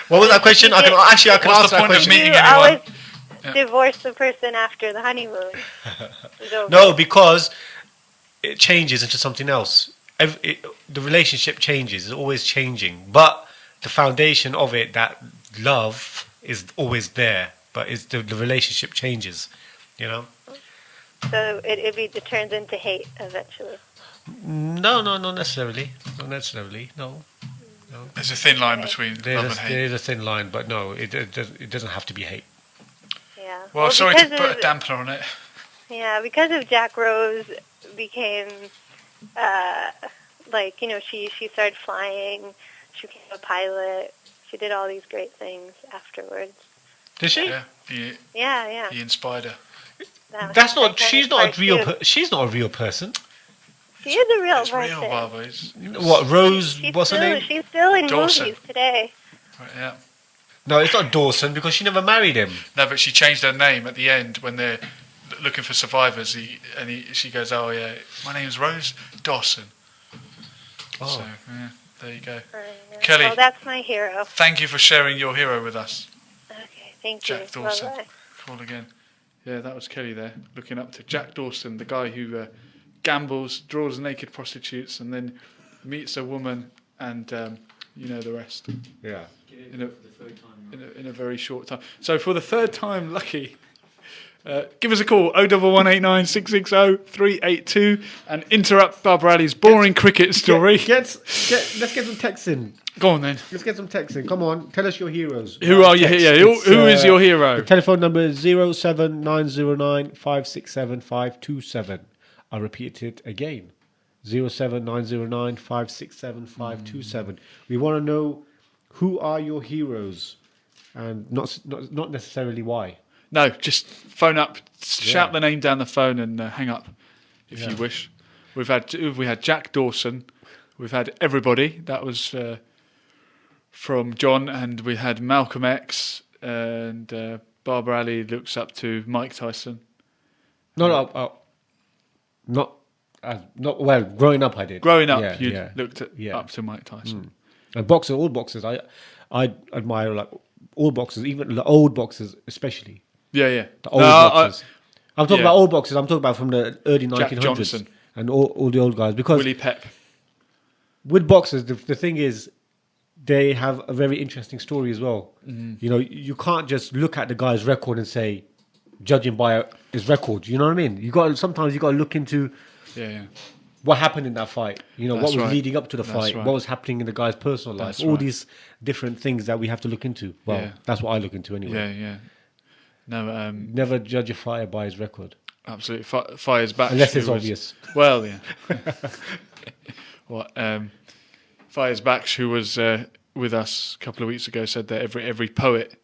What was that question? I can What's answer the that point of question. meeting You anyone? always Yeah. divorce the person after the honeymoon. It's over. No, because it changes into something else. The relationship changes. It's always changing. But the foundation of it, that love, is always there. But it's the relationship changes. You know? So it turns into hate eventually. No, not necessarily. Not necessarily. No. There's a thin line between love and There hate. is a thin line, but no, it doesn't have to be hate. Yeah. Well, sorry to because put a of- dampener on it. Yeah, because of Jack Rose became, she started flying. She became a pilot. She did all these great things afterwards. Did she? Yeah, he Yeah. inspired her. That's not. Titanic She's not a Part real. Two. She's not a real person. She is a real It's person. real, Barbara. It's, What, Rose? She's What's her still, name? She's still in Dawson. movies today. yeah. No, it's not Dawson because she never married him. No, but she changed her name at the end when they're looking for survivors. She goes, "Oh yeah, my name's Rose Dawson." Oh. So yeah, there you go. Yeah. Kelly. Well, that's my hero. Thank you for sharing your hero with us. Okay, thank Jack you. Dawson. Bye-bye. Call again. Yeah, that was Kelly there, looking up to Jack Dawson, the guy who gambles, draws naked prostitutes, and then meets a woman, and you know the rest. Yeah. In a very short time. So for the third time, lucky. Give us a call, 01189 660 382, and interrupt Barbara Ali's boring cricket story. Let's get some texts in. Go on then. Let's get some texts in. Come on, tell us your heroes. Who are you? Text. Yeah, who is your hero? The telephone number is 07909 567 527. I repeat it again. 07909 567 527. We want to know who are your heroes, and not necessarily why. No, just phone up, shout the name down the phone, and hang up if you wish. We had Jack Dawson, we've had everybody. That was from John, and we had Malcolm X, and Barbara Ali looks up to Mike Tyson. Not well. Growing up, I did. Growing up, you looked Yeah. up to Mike Tyson. And all boxers. I admire like all boxers, even the old boxers, especially Yeah. the old boxers. I'm talking about old boxers. I'm talking about from the early Jack 1900s Johnson. and all the old guys. Because Willie Pep. with boxers, the thing is, they have a very interesting story as well. Mm-hmm. You know, you can't just look at the guy's record and say, judging by his record. You know what I mean? Sometimes you got to look into Yeah. what happened in that fight. You know, That's what was right. leading up to the That's fight. right. What was happening in the guy's personal life. That's All right. these different things that we have to look into. Well, Yeah. that's what I look into anyway. Yeah. No, Never judge a fighter by his record, absolutely. Fires back. unless it's obvious. Well, yeah. Fires Baksh, who was with us a couple of weeks ago, said that every poet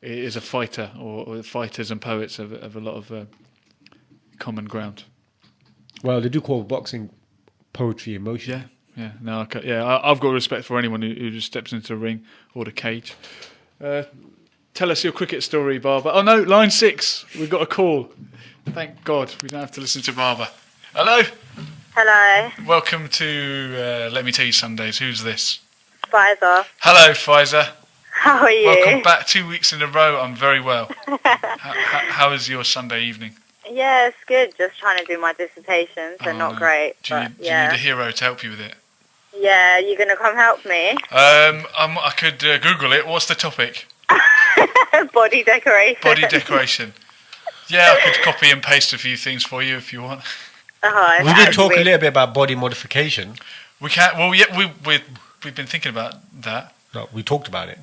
is a fighter, or fighters and poets have a lot of common ground. Well, they do call boxing poetry in motion. Yeah. No, I've got respect for anyone who just steps into the ring or the cage. Tell us your cricket story, Barbara. Oh no, line 6. We've got a call. Thank God we don't have to listen to Barbara. Hello. Hello, Welcome to Let Me Tell You Sundays. Who's this? Pfizer. Hello, Pfizer. How are you? Welcome back. 2 weeks in a row. I'm very well. How is your Sunday evening? Yeah, it's good. Just trying to do my dissertation, so not no. great. Do you need a hero to help you with it? Yeah, you gonna come help me? I could Google it. What's the topic? Body decoration. Body decoration. Yeah, I could copy and paste a few things for you if you want. We did talk a little bit about body modification. We can't. Well, yeah, we've been thinking about that. No, we talked about it.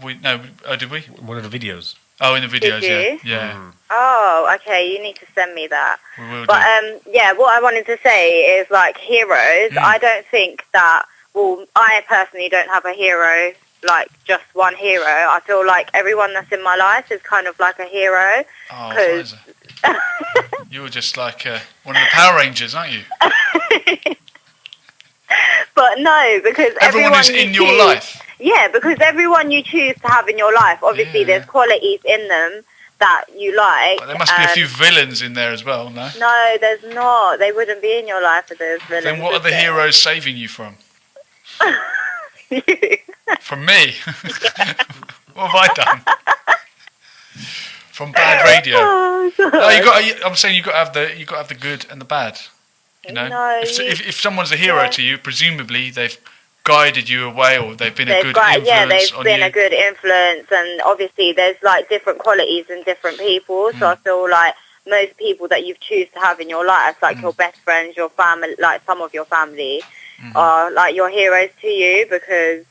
Did we? One of the videos. Oh, in the videos, Did you? yeah. Oh, okay. You need to send me that. We will But do. yeah, what I wanted to say is like heroes. I don't think that. Well, I personally don't have a hero, like just one hero. I feel like everyone that's in my life is kind of like a hero. Oh, Liza. You're just like one of the Power Rangers, aren't you? But no, because Everyone who's in your life. Yeah, because everyone you choose to have in your life, obviously there's qualities in them that you like. But there must be a few villains in there as well, no? No, there's not. They wouldn't be in your life if there's villains. Then what are the heroes saving you from? You. From me? What have I done? From bad radio. Oh, No, I'm saying you got to have the good and the bad. You know, No, if someone's a hero to you, presumably they've guided you away, or they've been a good influence they've on been you. a good influence, and obviously there's like different qualities in different people. So I feel like most people that you choose to have in your life, like your best friends, your family, like some of your family, are like your heroes to you because.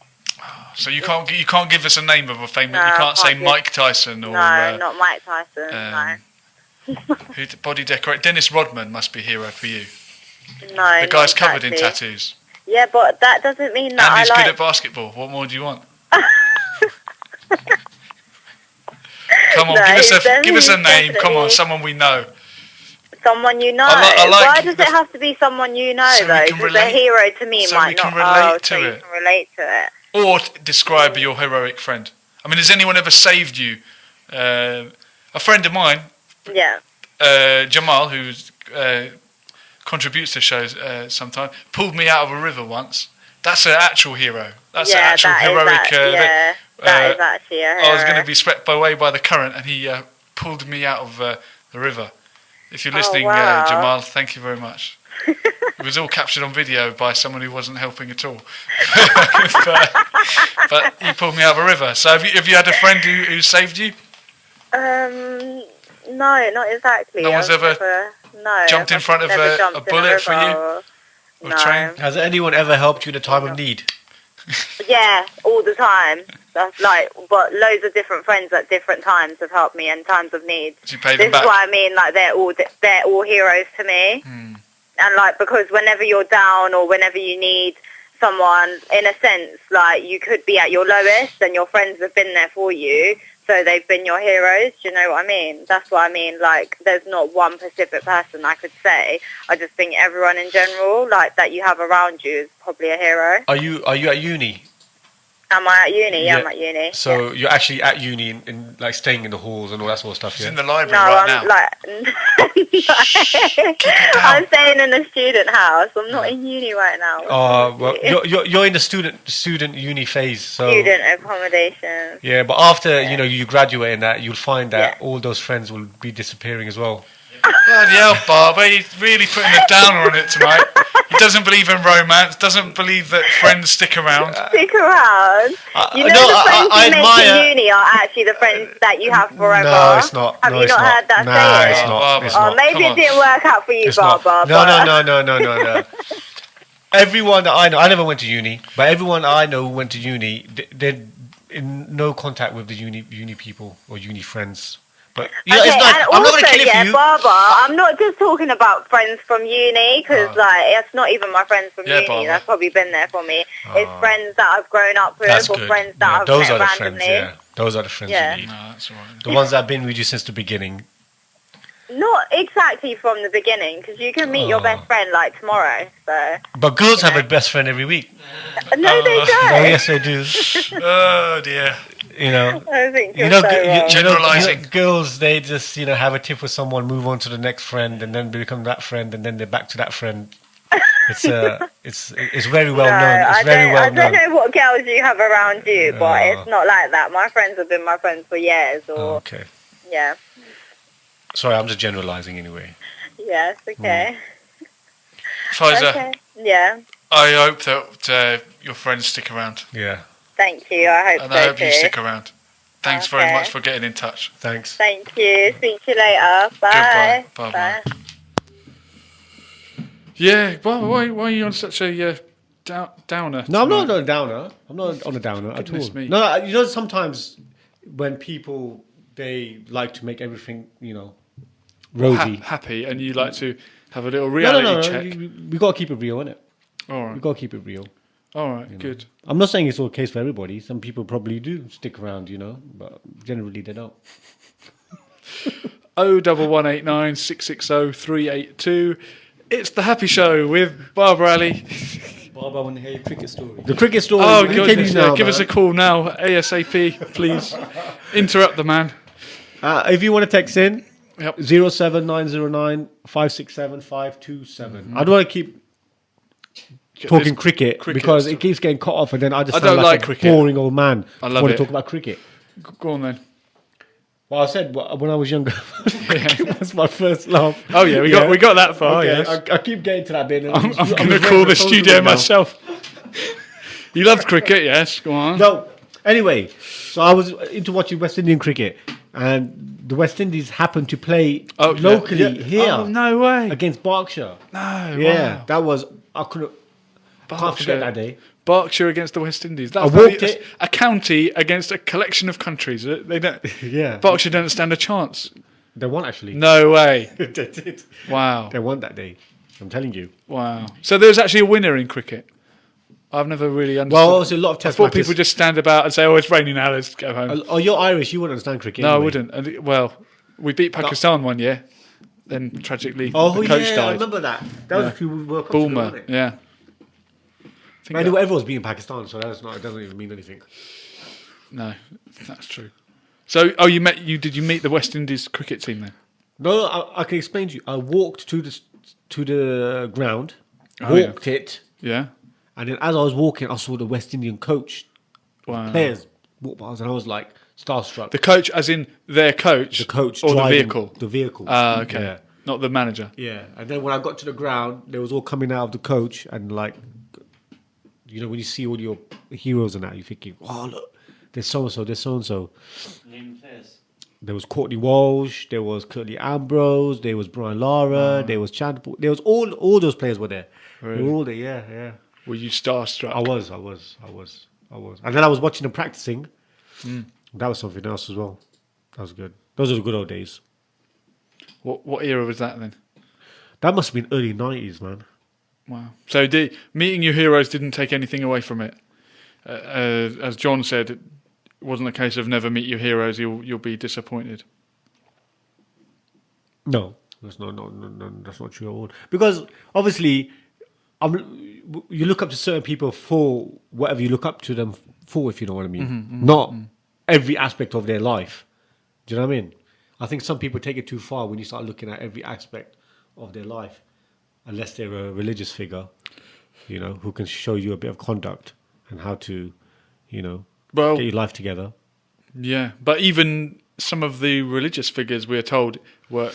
So you can't give us a name of a famous. No, you can't say give- Mike Tyson or No, not Mike Tyson. No. body decorate. Dennis Rodman must be a hero for you. No, The guy's not covered in exactly. tattoos, Yeah, but that doesn't mean that and he's I like. good at basketball. What more do you want? Come on, No, give us a name. Come on, definitely- someone we know. Someone you know. I like Why does it have to be someone you know, So we though? can Because a relate- hero to me so might we can not. relate oh, to so you it. can relate to it. Or describe your heroic friend. I mean, has anyone ever saved you? A friend of mine, Yeah. Jamal, who contributes to shows sometimes, pulled me out of a river once. That's an actual hero. That's an actual that is heroic. that is actually a hero. I was going to be swept away by the current, and he pulled me out of the river. If you're listening, wow. Jamal, thank you very much. It was all captured on video by someone who wasn't helping at all. but he pulled me out of a river. So have you had a friend who saved you? No, not exactly. No one's ever jumped in front of a bullet for you? Or No. train? Has anyone ever helped you in a time of need? Yeah, all the time. That's like, but loads of different friends at different times have helped me in times of need. Did you pay This them back? is what I mean. Like they're all heroes to me. And like because whenever you're down or whenever you need someone, in a sense, like you could be at your lowest, and your friends have been there for you. So they've been your heroes. Do you know what I mean? That's what I mean. Like, there's not one specific person I could say. I just think everyone in general, like that you have around you, is probably a hero. Are you at uni? Am I at uni? Yeah. I'm at uni. So you're actually at uni in like staying in the halls and all that sort of stuff. She's Yeah. in the library No, right I'm now. like, I'm staying in a student house. I'm not in uni right now. Well, you're in the student uni phase. So Student accommodation. yeah, but after you graduate and that, you'll find that all those friends will be disappearing as well. Bloody hell, Barbara, he's really putting a downer on it tonight. He doesn't believe in romance, doesn't believe that friends stick around. Stick around. You know, the friends you make in uni are actually the friends that you have forever. No, it's not. Have No, you it's not not. heard that Nah, saying? it's not. Barbara. It's Oh, not. maybe Come it on. didn't work out for you, It's not. Barbara. No. Everyone that I know, I never went to uni, but everyone I know who went to uni, they're in no contact with the uni people or uni friends. But Okay, it's not, and I'm not also, going to clip you. Barbara, I'm not just talking about friends from uni, because it's not even my friends from Yeah, uni. Barbara. That's probably been there for me. It's friends that I've grown up with, That's or good. friends that I've those met are the friends. randomly. Yeah, those are the friends Yeah. you need. No, that's all right. The ones that have been with you since the beginning. Not exactly from the beginning, because you can meet your best friend like tomorrow. So But girls have a best friend every week. no, they Oh, don't. yes, they do. Oh, dear. I think You you're know, so wrong. Generalising. girls, they just have a tip with someone, move on to the next friend, and then become that friend, and then they're back to that friend. It's very well No, known. It's very I well don't known. know what girls you have around you, but Oh. it's not like that. My friends have been my friends for years, or Oh, okay. yeah, Sorry, I'm just generalizing anyway. yes, okay, Pfizer, okay, yeah. I hope that your friends stick around. Yeah. Thank you. I hope And so I hope too. you stick around. Thanks very Okay. much for getting in touch. Thanks. Thank you. Speak to you later. Bye. Goodbye. Bye-bye. Yeah, why are you on such a downer? No, I'm not tonight? on a downer. I'm not on a downer at Goodness all. me. No, you know, sometimes when people they like to make everything, you know, rosy. Happy, and you like to have a little No, reality check. We got to keep it real, innit? All We right, got to keep it real. all right, you know. good. I'm not saying it's all the case for everybody. Some people probably do stick around, you know, but generally they don't. 01189 660 382. It's the Happy Show with Barbara Ali. Bob, I want to hear your cricket story. The cricket story. Oh, we God, can use now, give us a man. call now, ASAP, please. Interrupt the man. If you want to text in, Yep. 07909 567 527. I don't want to keep talking cricket because it keeps getting cut off, and then I just I sound don't like like a cricket. boring old man. I love want it. to talk about cricket. Go on then. Well, I said when I was younger, cricket was my first love. Oh yeah, we got that far. Okay, Yes. I keep getting to that bit. and I'm just going to waiting call for the the phone to studio ring now. myself. You loved cricket, yes? Go on. No. Anyway, so I was into watching West Indian cricket, and the West Indies happened to play locally here Oh, no way. against Berkshire. No. Yeah, Wow. that was I can't forget that day. Berkshire against the West Indies. That's I walked probably it. a county against a collection of countries. They don't. Yeah, Berkshire don't stand a chance. they won actually. No way. they did. Wow. They won that day. I'm telling you. Wow. So there was actually a winner in cricket. I've never really understood. Well, obviously a lot of I test thought matches. people just stand about and say, "Oh, it's raining now. Let's go home." Oh, you're Irish. You wouldn't understand cricket. No, I anyway. wouldn't. Well, we beat Pakistan one year. Then tragically, Oh the coach yeah, I died. remember that. That was Yeah. a few World Cups ago, Bulmer. wasn't it? Yeah. I think Anyway, everyone's beating Pakistan, so that's not. It doesn't even mean anything. no, that's true. So, did you meet the West Indies cricket team then? No, I can explain to you. I walked to the ground, Oh, yeah. walked it, Yeah. and then as I was walking, I saw the West Indian coach Wow. players walk past, and I was like starstruck. The coach, as in their coach, The coach or the driving vehicle. the vehicle. Ah, okay. Yeah. Not the manager. Yeah, and then when I got to the ground, they was all coming out of the coach, and like, you know, when you see all your heroes and that, you're thinking, oh look, there's so and so, there's so and so. Name players. There was Courtney Walsh, there was Curtly Ambrose, there was Brian Lara, there was Chad, there was all those players were there. They Really? were all there, yeah. Were you starstruck? I was. And then I was watching them practicing. That was something else as well. That was good. Those are the good old days. What era was that then? That must have been early 90s, man. Wow. So meeting your heroes didn't take anything away from it. As John said, it wasn't a case of never meet your heroes. You'll be disappointed. No, that's not that's not true at all. Because obviously, you look up to certain people for whatever you look up to them for, if you know what I mean. Not every aspect of their life. Do you know what I mean? I think some people take it too far when you start looking at every aspect of their life, unless they're a religious figure, you know, who can show you a bit of conduct and how to, you know, Well, get your life together. yeah, but even some of the religious figures, we're told, were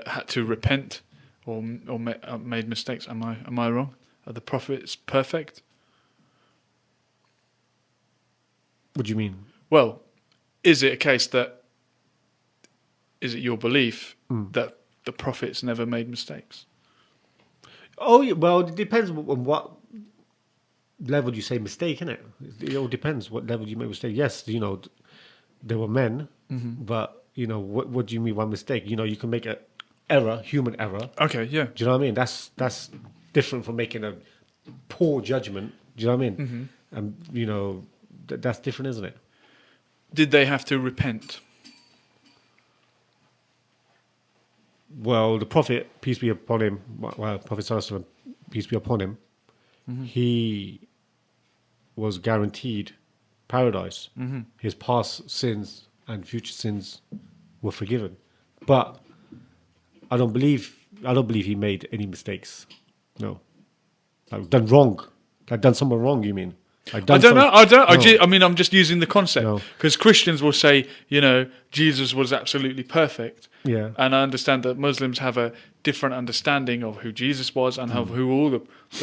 had to repent or made mistakes. Am I wrong? Are the prophets perfect? What do you mean? Well, is it a case that is it your belief that the prophets never made mistakes? Oh, yeah, well, it depends on what level you say mistake, innit? It all depends what level you make mistake. Yes, you know, they were men, but, you know, what do you mean by mistake? You know, you can make an error, human error. Okay, yeah. Do you know what I mean? That's different from making a poor judgment. Do you know what I mean? And, you know, that's different, isn't it? Did they have to repent? Well, the Prophet, peace be upon him, Prophet Sallallahu, peace be upon him, he was guaranteed paradise. His past sins and future sins were forgiven. But I don't believe he made any mistakes. No. Like done wrong. Like done something wrong, you mean? Like I done don't know. No. I mean, I'm just using the No. concept because Christians will say, Jesus was absolutely perfect. Yeah. And I understand that Muslims have a different understanding of who Jesus was and of who all the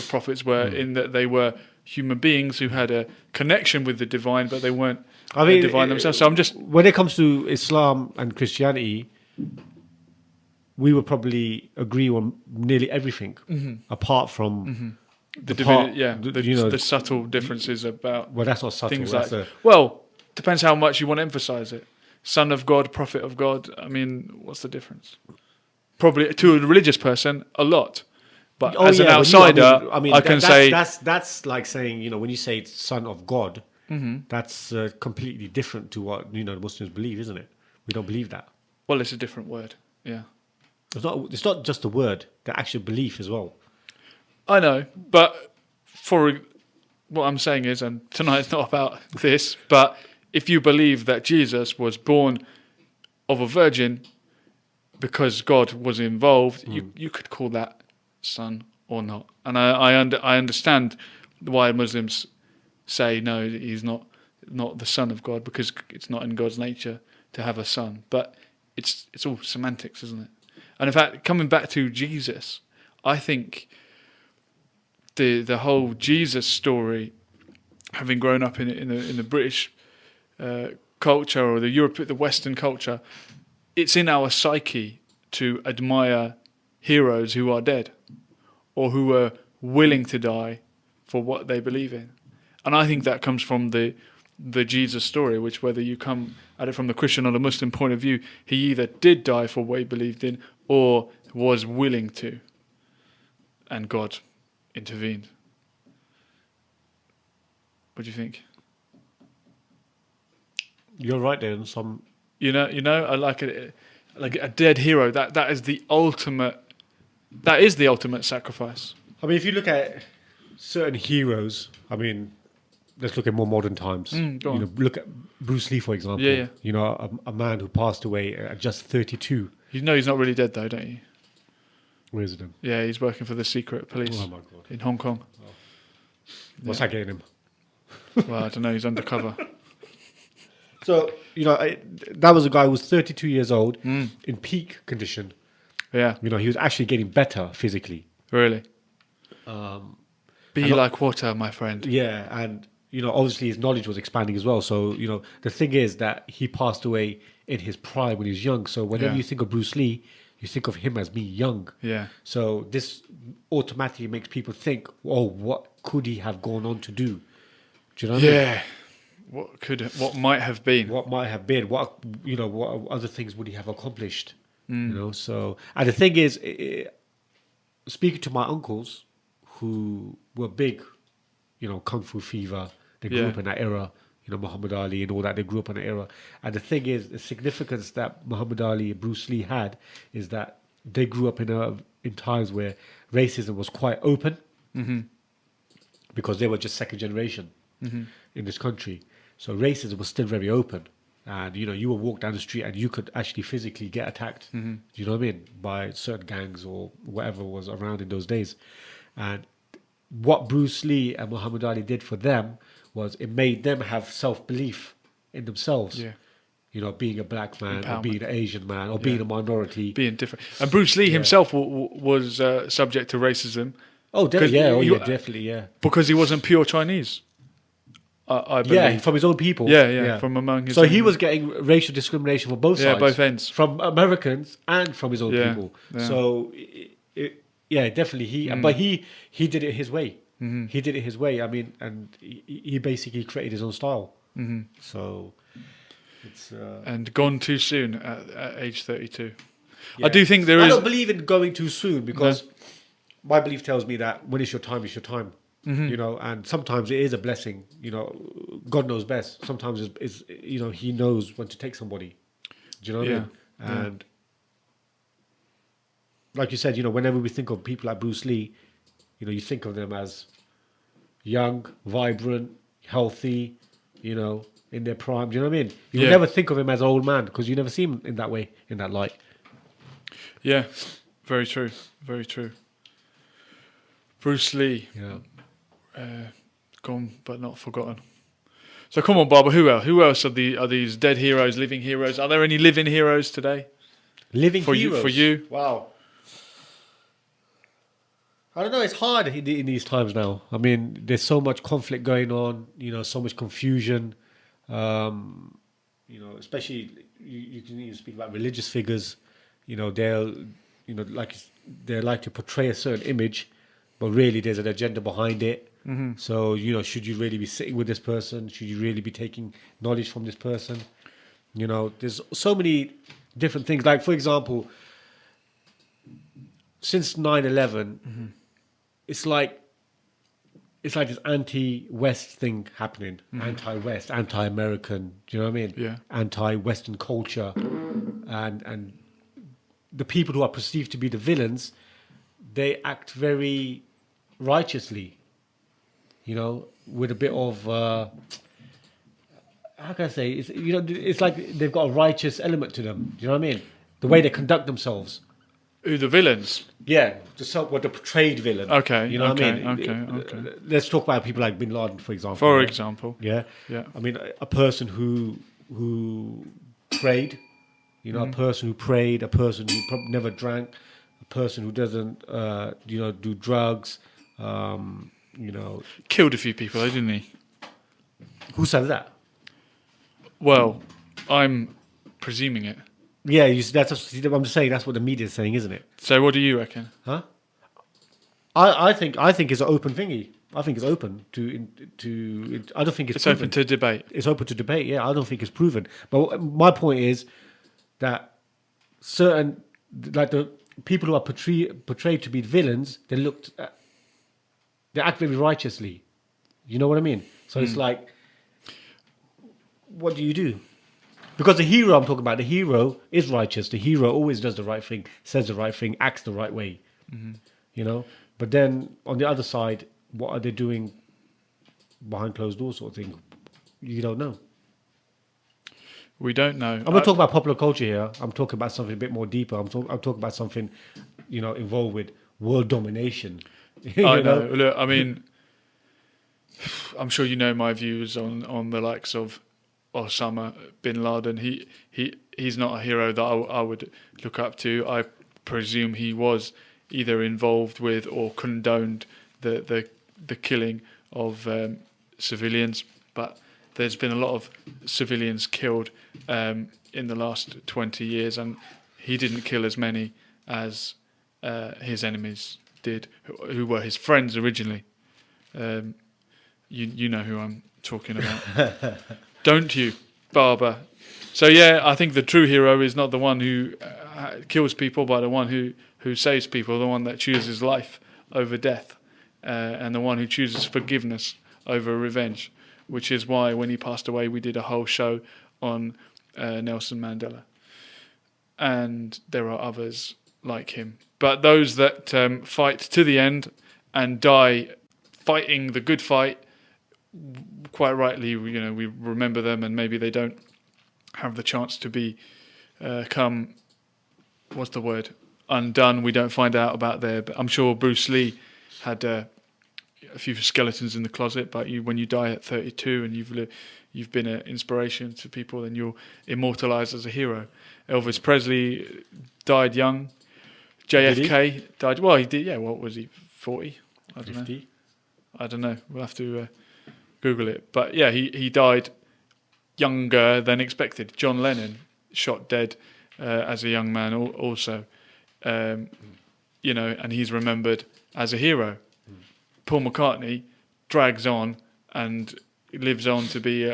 prophets were, in that they were human beings who had a connection with the divine, but they weren't divine themselves. So I'm just... When it comes to Islam and Christianity, we would probably agree on nearly everything, apart from the subtle differences about Well, that's not subtle. things That's like... Well, depends how much you want to emphasize it. Son of God, prophet of God. I mean, what's the difference? Probably to a religious person, a lot. But as an outsider, I can say... That's like saying, when you say son of God, that's completely different to what, the Muslims believe, isn't it? We don't believe that. Well, it's a different word, yeah. It's not just a word, the actual belief as well. I know, but what I'm saying is, and tonight's not about this, but if you believe that Jesus was born of a virgin because God was involved, you could call that son or not. And I understand why Muslims say no, he's not the son of God, because it's not in God's nature to have a son. But it's all semantics, isn't it? And in fact, coming back to Jesus, I think the whole Jesus story, having grown up in the British culture or the Western culture, it's in our psyche to admire heroes who are dead or who are willing to die for what they believe in. And I think that comes from the Jesus story, which, whether you come at it from the Christian or the Muslim point of view, he either did die for what he believed in or was willing to, and God intervened. What do you think? You're right there. Some, I like a dead hero. That is the ultimate. That is the ultimate sacrifice. I mean, if you look at certain heroes, I mean, let's look at more modern times. Go on. Look at Bruce Lee, for example. Yeah. A man who passed away at just 32. You know he's not really dead, though, don't you? Where is it then? Yeah, he's working for the secret police Oh my God. in Hong Kong. What's that getting him? Well, I don't know. He's undercover. So, that was a guy who was 32 years old in peak condition. Yeah. He was actually getting better physically. Really? Be like water, my friend. Yeah, and, obviously his knowledge was expanding as well. So, the thing is that he passed away in his prime when he was young. So whenever you think of Bruce Lee, you think of him as being young. Yeah. So this automatically makes people think, oh, what could he have gone on to do? Do you know what I mean? Yeah. What might have been? What might have been? What other things would he have accomplished? So, and the thing is, speaking to my uncles who were big, Kung Fu fever, they grew up in that era, Muhammad Ali and all that, they grew up in that era. And the thing is, the significance that Muhammad Ali and Bruce Lee had is that they grew up in times where racism was quite open, because they were just second generation in this country. So racism was still very open. And, you would walk down the street and you could actually physically get attacked, you know what I mean, by certain gangs or whatever was around in those days. And what Bruce Lee and Muhammad Ali did for them was it made them have self-belief in themselves. Yeah. Being a black man or being an Asian man or being a minority. Being different. And Bruce Lee himself was subject to racism. Oh, definitely. Definitely, yeah. Because he wasn't pure Chinese. I believe. Yeah, from his own people. Yeah. From among his So own he was getting racial discrimination from both sides. Yeah, both ends. From Americans and from his own people. Yeah. So, definitely but he did it his way. He did it his way. I mean, and he basically created his own style. So, it's... and gone too soon at age 32. Yeah. I do think there is... I don't believe in going too soon because my belief tells me that when it's your time, it's your time. And sometimes it is a blessing. God knows best. Sometimes it's he knows when to take somebody. Do you know what I mean? And like you said, whenever we think of people like Bruce Lee, you think of them as young, vibrant, healthy, in their prime. Do you know what I mean? You would never think of him as an old man because you never see him in that way, in that light. Yeah, very true. Very true. Bruce Lee, Yeah. gone but not forgotten. So come on, Barbara. Who else? Who else are these dead heroes, living heroes? Are there any living heroes today? Living For heroes. for you? Wow. I don't know. It's hard in these times now. I mean, there's so much conflict going on. So much confusion. Especially you can even speak about religious figures. They'll, they like to portray a certain image, but really there's an agenda behind it. Mm-hmm. So should you really be sitting with this person? Should you really be taking knowledge from this person? There's so many different things. Like, for example, since 9/11, it's like this anti-West thing happening, anti-West, anti-American. Do you know what I mean? Yeah. Anti-Western culture, and the people who are perceived to be the villains, they act very righteously. With a bit of how can I say? It's like they've got a righteous element to them. Do you know what I mean? The way they conduct themselves. Who the villains? Yeah, the portrayed villain. Okay, You know what I mean? okay. Let's talk about people like Bin Laden, for example. For example. Yeah. Yeah. I mean, a person who prayed, a person who prayed, a person who never drank, a person who doesn't, do drugs, Killed a few people, though, didn't he? Who said that? Well, I'm presuming it. Yeah, I'm just saying that's what the media is saying, isn't it? So what do you reckon? Huh? I think it's an open thingy. I think it's open to. I don't think it's proven. Open to debate. It's open to debate. Yeah, I don't think it's proven. But my point is that certain, like the people who are portrayed to be villains, they act very righteously. You know what I mean? So it's like, what do you do? Because the hero I'm talking about, the hero is righteous. The hero always does the right thing, says the right thing, acts the right way. But then on the other side, what are they doing behind closed doors, sort of thing? You don't know. We don't know. I'm not talking about popular culture here. I'm talking about something a bit more deeper. I'm talking about something, involved with world domaination. I know. Look, I mean, I'm sure you know my views on the likes of Osama bin Laden. He's not a hero that I would look up to. I presume he was either involved with or condoned the killing of civilians. But there's been a lot of civilians killed in the last 20 years, and he didn't kill as many as his enemies did, who were his friends originally. You know who I'm talking about. Don't you, Barber? So yeah, I think the true hero is not the one who kills people, but the one who saves people, the one that chooses life over death, and the one who chooses forgiveness over revenge, which is why when he passed away, we did a whole show on Nelson Mandela. And there are others like him. But those that fight to the end and die fighting the good fight, quite rightly, we remember them, and maybe they don't have the chance to become, what's the word, undone. We don't find out about but I'm sure Bruce Lee had a few skeletons in the closet, but when you die at 32 and you've been an inspiration to people, then you're immortalized as a hero. Elvis Presley died young. JFK died. Well, he did. Yeah. What was he? 40? I don't 50? Know. I don't know. We'll have to Google it. But yeah, he died younger than expected. John Lennon shot dead as a young man also. And he's remembered as a hero. Paul McCartney drags on and lives on to be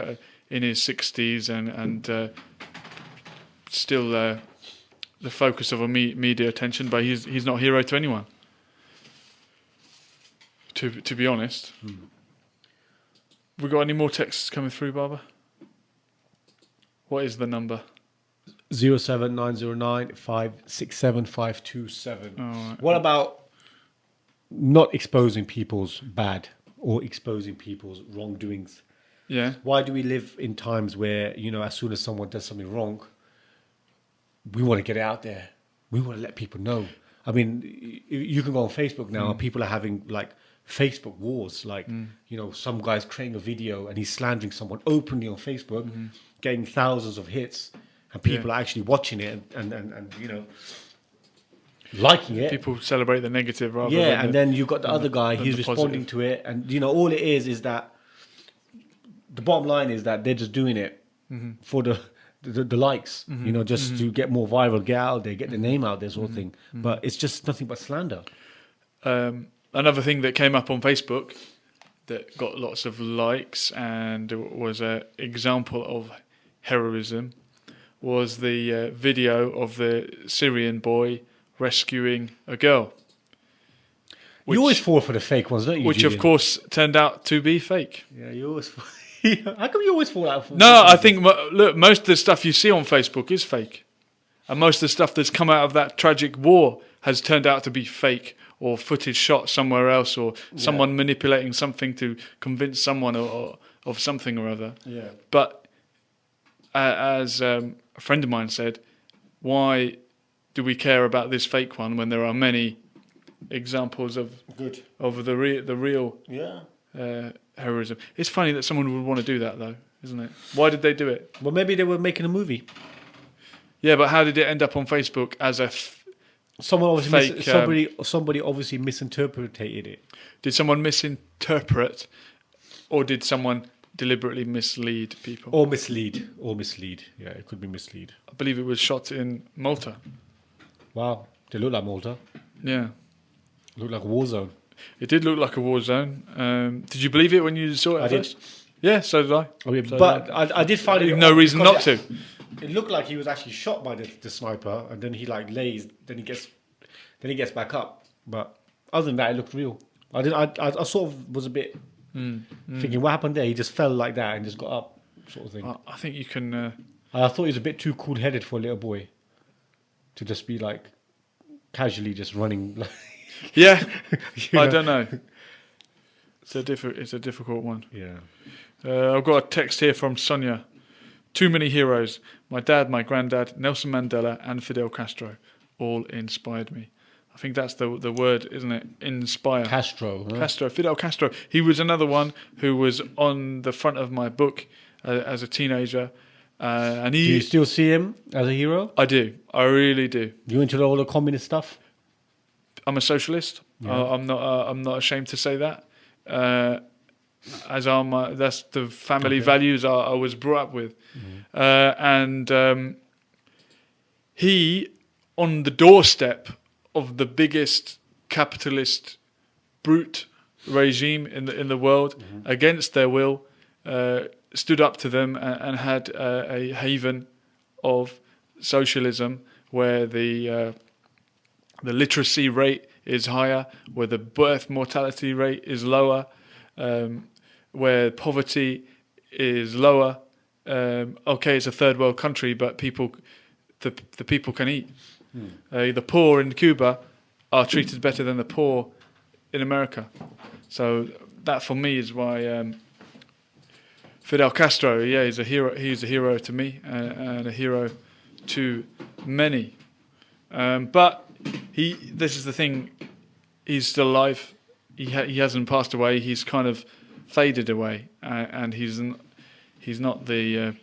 in his 60s and still the focus of a media attention, but he's not a hero to anyone. To be honest. We got any more texts coming through, Barbara? What is the number? 07909 567 527. Right. What about not exposing people's bad or exposing people's wrongdoings? Yeah. Why do we live in times where, as soon as someone does something wrong, we want to get it out there. We want to let people know. I mean, you can go on Facebook now, and people are having like Facebook wars. Like, some guy's creating a video and he's slandering someone openly on Facebook, getting thousands of hits, and people are actually watching it and liking it. People celebrate the negative rather than And then you've got the other guy, he's the responding positive. to it, and all it is that the bottom line is that they're just doing it for the likes, just to get more viral, get out there, get the name out there, sort of thing. But it's just nothing but slander. Another thing that came up on Facebook that got lots of likes and was an example of heroism was the video of the Syrian boy rescuing a girl. You always fall for the fake ones, don't you? Which, Julian? of course, turned out to be fake. Yeah, you always. How come you always fall out? No, I think look, most of the stuff you see on Facebook is fake, and most of the stuff that's come out of that tragic war has turned out to be fake or footage shot somewhere else, or someone manipulating something to convince someone or of something or other. Yeah. But as a friend of mine said, why do we care about this fake one when there are many examples of the real heroism? It's funny that someone would want to do that, though, isn't it? Why did they do it? Well, maybe they were making a movie. Yeah, but how did it end up on Facebook as a Someone obviously fake? somebody obviously misinterpreted it. Did someone misinterpret, or did someone deliberately mislead people? Or mislead. Yeah, it could be mislead. I believe it was shot in Malta. Wow, they look like Malta. Yeah. Look like a war zone. It did look like a war zone. Did you believe it when you saw it I did. first? Yeah, so did I. But I did find it. No reason not to. It looked like he was actually shot by the sniper, and then he lays. Then he gets back up. But other than that, it looked real. I sort of was a bit thinking, what happened there? He just fell like that and just got up, sort of thing. I think you can. I thought he was a bit too cool-headed for a little boy to just be casually just running. Yeah, I know? don't know. It's a difficult one. Yeah. I've got a text here from Sonia. Too many heroes. My dad, my granddad, Nelson Mandela, and Fidel Castro all inspired me. I think that's the word, isn't it? Inspire. Castro. Huh? Castro. Fidel Castro. He was another one who was on the front of my book as a teenager. And Do you still see him as a hero? I do. I really do. You into all the communist stuff? I'm a socialist. Yeah. I'm not ashamed to say that. As are that's the family values I was brought up with. And he, on the doorstep of the biggest capitalist brute regime in the world, against their will, stood up to them and had a haven of socialism where the literacy rate is higher, where the birth mortality rate is lower, where poverty is lower. Okay, it's a third world country, but the people can eat. The poor in Cuba are treated better than the poor in America. So that for me is why Fidel Castro, he's a hero. He's a hero to me and a hero to many. But this is the thing. He's still alive. He hasn't passed away. He's kind of faded away, and he's not the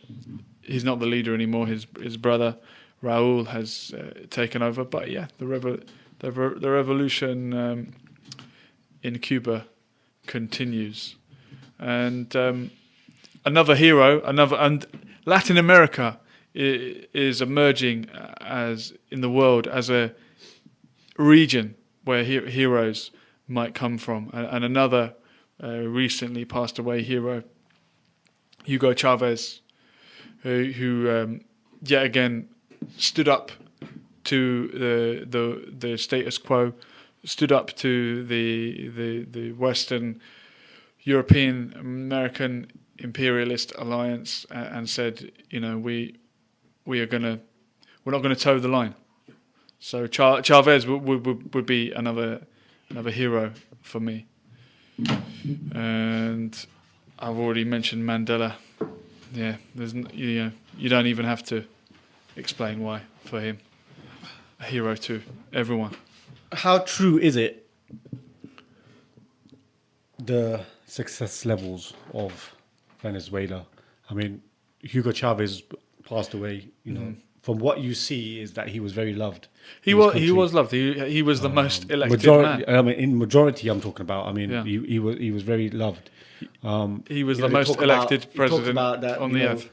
leader anymore. His brother Raúl has taken over. But yeah, the revolution in Cuba continues, and another hero, and Latin America is emerging as in the world as a region where heroes might come from, and another recently passed away hero, Hugo Chavez, who yet again stood up to the status quo, stood up to the Western European American imperialist alliance, and said, we're not gonna toe the line. So Chavez would be another hero for me. And I've already mentioned Mandela. Yeah, you don't even have to explain why for him. A hero to everyone. how true is it the success levels of Venezuela? I mean, Hugo Chavez passed away. You know, from what you see, is that he was very loved. He in his was he country. was loved. He was the most elected Majority. man. I mean, in majority, I'm talking about. I mean, Yeah. he was very loved. He was You the know, they most talk elected about- he talks president about that, on you the know, earth.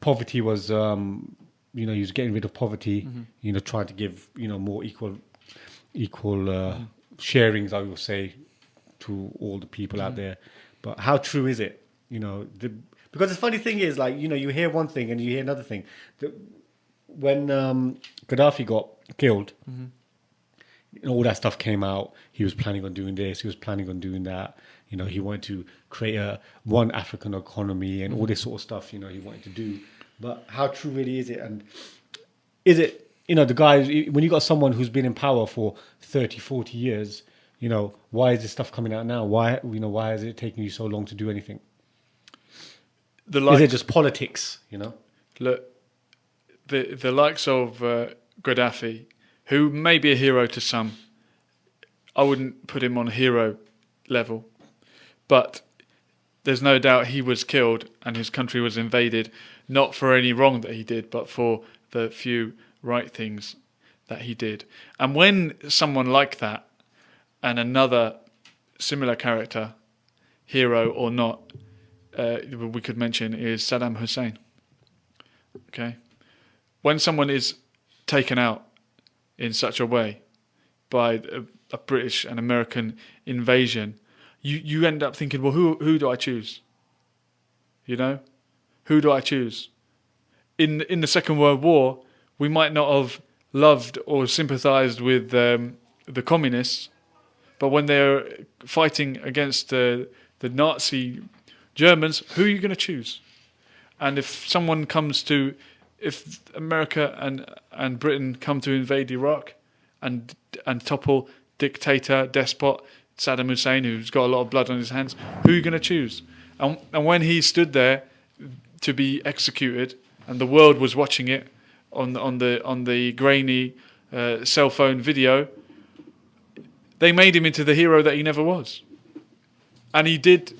Poverty was, you know, he was getting rid of poverty. Mm-hmm. You know, trying to give more equal sharings, I will say, to all the people Mm-hmm. out there. But how true is it? You know, because the funny thing is, like, you know, you hear one thing and you hear another thing. When Gaddafi got killed, Mm-hmm. and all that stuff came out. He was planning on doing this. He was planning on doing that. You know, he wanted to create one African economy and all this sort of stuff. You know, he wanted to do. But how true really is it? And is it, you know, the guys, when you got someone who's been in power for 30, 40 years, you know, why is this stuff coming out now? Why is it taking you so long to do anything? Is it just politics? You know, Look, the likes of Gaddafi, who may be a hero to some, I wouldn't put him on hero level, but there's no doubt he was killed and his country was invaded, not for any wrong that he did, but for the few right things that he did. And when someone like that and another similar character, hero or not, we could mention is Saddam Hussein. Okay, when someone is taken out in such a way by a British and American invasion, you end up thinking, well, who do I choose? You know, who do I choose? In the Second World War, we might not have loved or sympathised with the communists, but when they're fighting against the Nazi Germans, who are you going to choose? And if America and Britain come to invade Iraq and topple dictator, despot Saddam Hussein, who's got a lot of blood on his hands, who are you going to choose? And when he stood there to be executed, and the world was watching it on the grainy cell phone video, they made him into the hero that he never was. And he did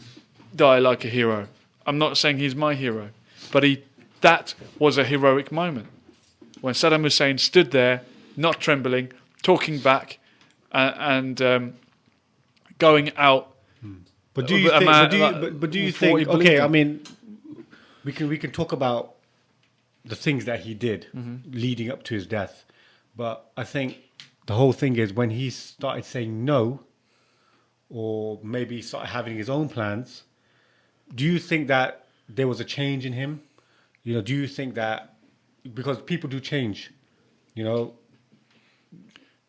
die like a hero. I'm not saying he's my hero, but that was a heroic moment when Saddam Hussein stood there, not trembling, talking back, and going out. but do you A think? man But do you for what he think? believed Okay, in. I mean, we can talk about the things that he did leading up to his death, but I think the whole thing is when he started saying no, or maybe started having his own plans. Do you think that there was a change in him? You know, do you think that because people do change, you know,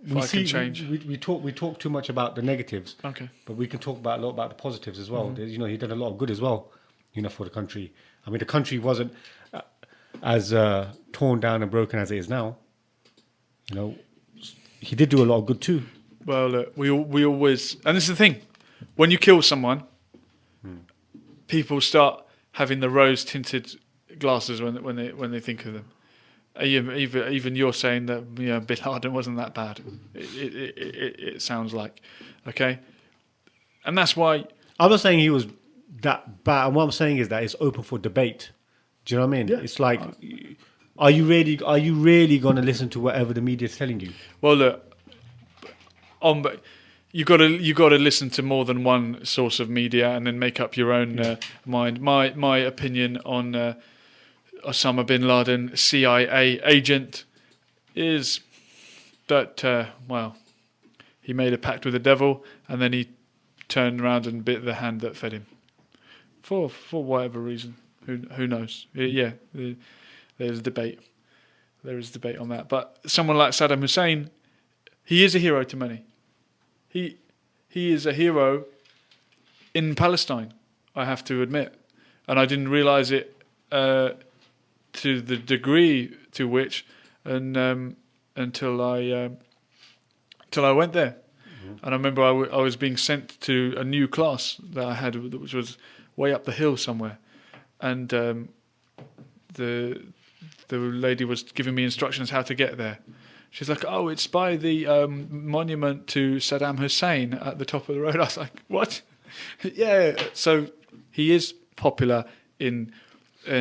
If I can change. we talk too much about the negatives, Okay. but we can talk about a lot about the positives as well. Mm-hmm. You know, he did a lot of good as well, you know, for the country. I mean, the country wasn't as torn down and broken as it is now. You know, he did do a lot of good too. Well, look, we always, and this is the thing, when you kill someone, people start having the rose tinted glasses when they think of them. Even you're saying that, you know, Bin Laden wasn't that bad. It sounds like, okay, and that's why. I'm not saying he was that bad. What I'm saying is that it's open for debate. Do you know what I mean? Yeah. It's like, are you really going to listen to whatever the media is telling you? Well, look, but you got to listen to more than one source of media and then make up your own mind. My opinion on Osama bin Laden, CIA agent, is that well, he made a pact with the devil and then he turned around and bit the hand that fed him for whatever reason. Who knows? Yeah, there's debate. There is debate on that. But someone like Saddam Hussein, he is a hero to many. He is a hero in Palestine, I have to admit, and I didn't realise it to the degree to which, and until I went there. And I remember I was being sent to a new class that I had, which was way up the hill somewhere, and the lady was giving me instructions how to get there. She's like, oh, it's by the monument to Saddam Hussein at the top of the road. I was like, what? Yeah. So he is popular in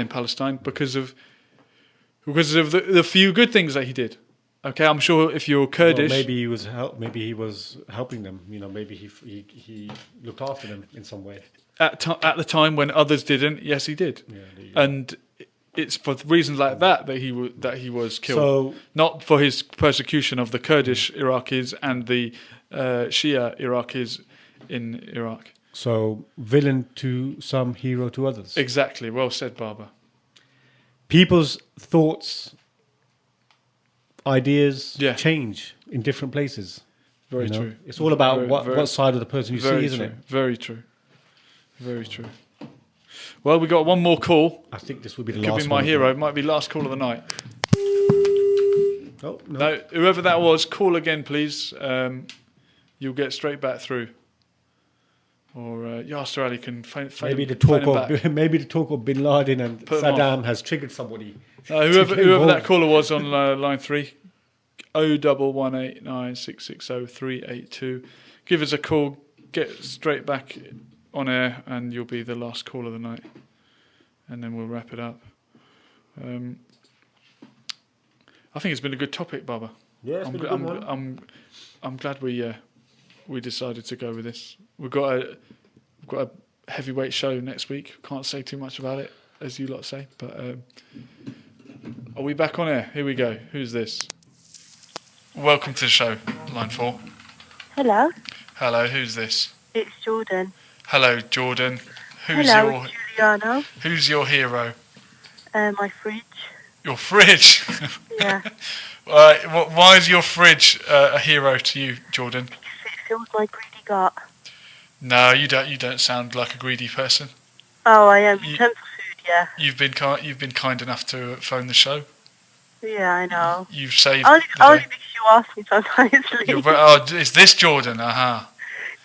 Palestine because of the few good things that he did. Okay, I'm sure if you're Kurdish, Well, maybe he was helping them. You know, maybe he looked after them in some way. at the time when others didn't, yes, he did. Yeah, there you go. And it's for reasons like that he was killed. So, Not for his persecution of the Kurdish Iraqis and the Shia Iraqis in Iraq. so villain to some, hero to others. Exactly. Well said, Barbara. People's thoughts, ideas Yeah. change in different places. Very you know? true. It's all about Very- what very- side of the person you see, Very isn't true. it? Very true. Very true. Well, we got one more call. I think this will be the Could last be my one. hero. It might be last call of the night. Oh, no. No, whoever that was, call again, please. You'll get straight back through. Or Yasser Ali can phone Maybe the phone talk him back. of maybe the talk of Bin Laden and Put 'em Saddam has triggered somebody. Whoever get that involved. caller was on line 3, 01189660382. Give us a call, get straight back on air, and you'll be the last call of the night. And then we'll wrap it up. I think it's been a good topic, Baba. Yeah, it's been a good one. I'm glad we decided to go with this. We've got a heavyweight show next week. Can't say too much about it, as you lot say. But are we back on air? Here we go. Who's this? Welcome to the show, line 4. Hello, Hello, who's this? it's Jordan. Hello, Jordan. Who's Hello, it's Juliana. your hero? My fridge. Your fridge. Yeah, Why is your fridge a hero to you, Jordan? it fills my greedy gut. No, you don't. You don't sound like a greedy person. Oh, I am. In You- terms of food, yeah. You've been kind enough to phone the show. Yeah, I know. You've saved. Only the day. because you asked me sometimes. Is this Jordan? Aha.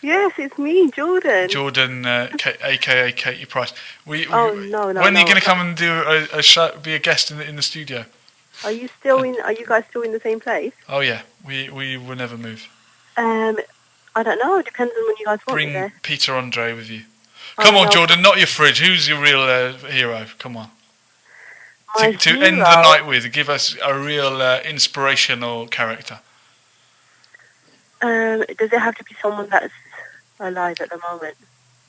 Yes, it's me, Jordan. Jordan, aka Katie Price. Oh, no, When are you no. going to come and do a show? Be a guest in the studio? Are you guys still in the same place? Oh yeah, we will never move. I don't know. It depends on when you guys want me Bring there. Peter Andre with you. Oh, Come on, no. Jordan, not your fridge. Who's your real hero? Come on. My To end hero. the night with, give us a real inspirational character. Does it have to be someone that's alive at the moment?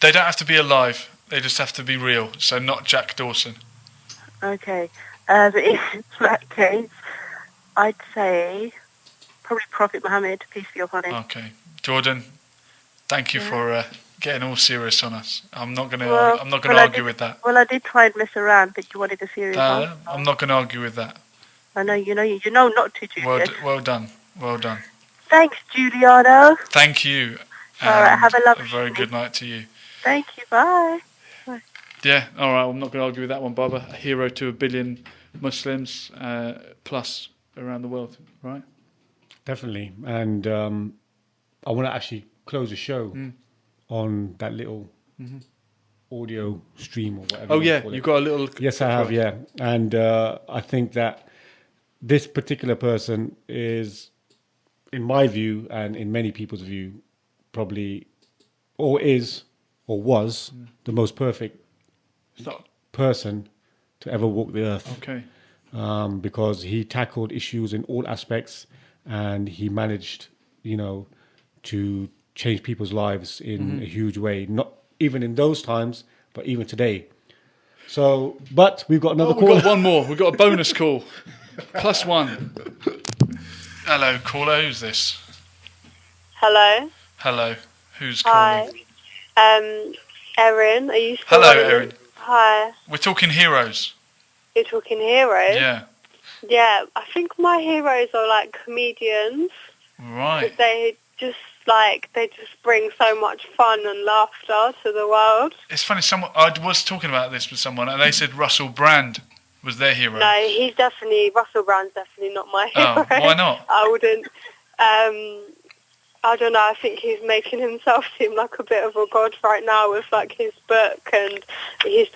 They don't have to be alive. They just have to be real. So not Jack Dawson. Okay. In that case, I'd say probably Prophet Muhammad, peace be upon him. Okay, Jordan. Thank you for getting all serious on us. I'm not gonna. Well, I'm not gonna well, I argue did- with that. Well, I did try and mess around, but you wanted a serious answer. I'm not gonna argue with that. I know you know not to, Julian. Well done. Well done. Thanks, Giuliano. Thank you. All right, and have a lovely very evening. good night to you. Thank you. Bye. Yeah. All right. I'm not gonna argue with that one, Baba. A hero to 1 billion Muslims plus around the world. Right. Definitely. And I want to actually close the show on that little audio stream or whatever. Oh you yeah, call you've it. got a little. Yes, I have, yeah. And I think that this particular person is, in my view and in many people's view, probably or is or was the most perfect person to ever walk the earth. Okay. Because he tackled issues in all aspects and he managed, to change people's lives in a huge way. Not even in those times, but even today. So, but we've got another We've call. got one more. We've got a bonus call. +1. Hello, caller. Who's this? Hello. Hello. Who's Hi. calling? Erin, are you still Hello, on? Erin. Hi. We're talking heroes. You're talking heroes? Yeah. Yeah, I think my heroes are like comedians. Right. They just bring so much fun and laughter to the world. It's funny. I was talking about this with someone, and they said Russell Brand was their hero. No, Russell Brand's definitely not my hero. Oh, why not? I wouldn't. I don't know, I think he's making himself seem like a bit of a god right now with like his book, and he's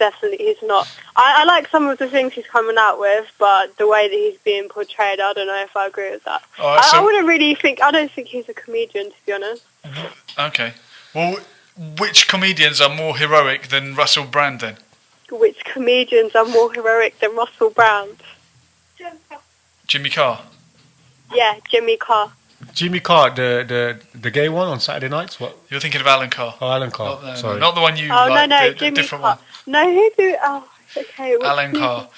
not. I like some of the things he's coming out with, but the way that he's being portrayed, I don't know if I agree with that. All right, I wouldn't really think, I don't think he's a comedian, to be honest. Okay. Well, which comedians are more heroic than Russell Brand then? Which comedians are more heroic than Russell Brand? Jimmy Carr. Yeah, Jimmy Carr. Jimmy Carr, the gay one on Saturday nights. What? You're thinking of Alan Carr. Oh, Alan Carr. Sorry, not the one you Oh, like. no, the Jimmy different Carr. one. No, who do... Oh, okay. Alan Carr.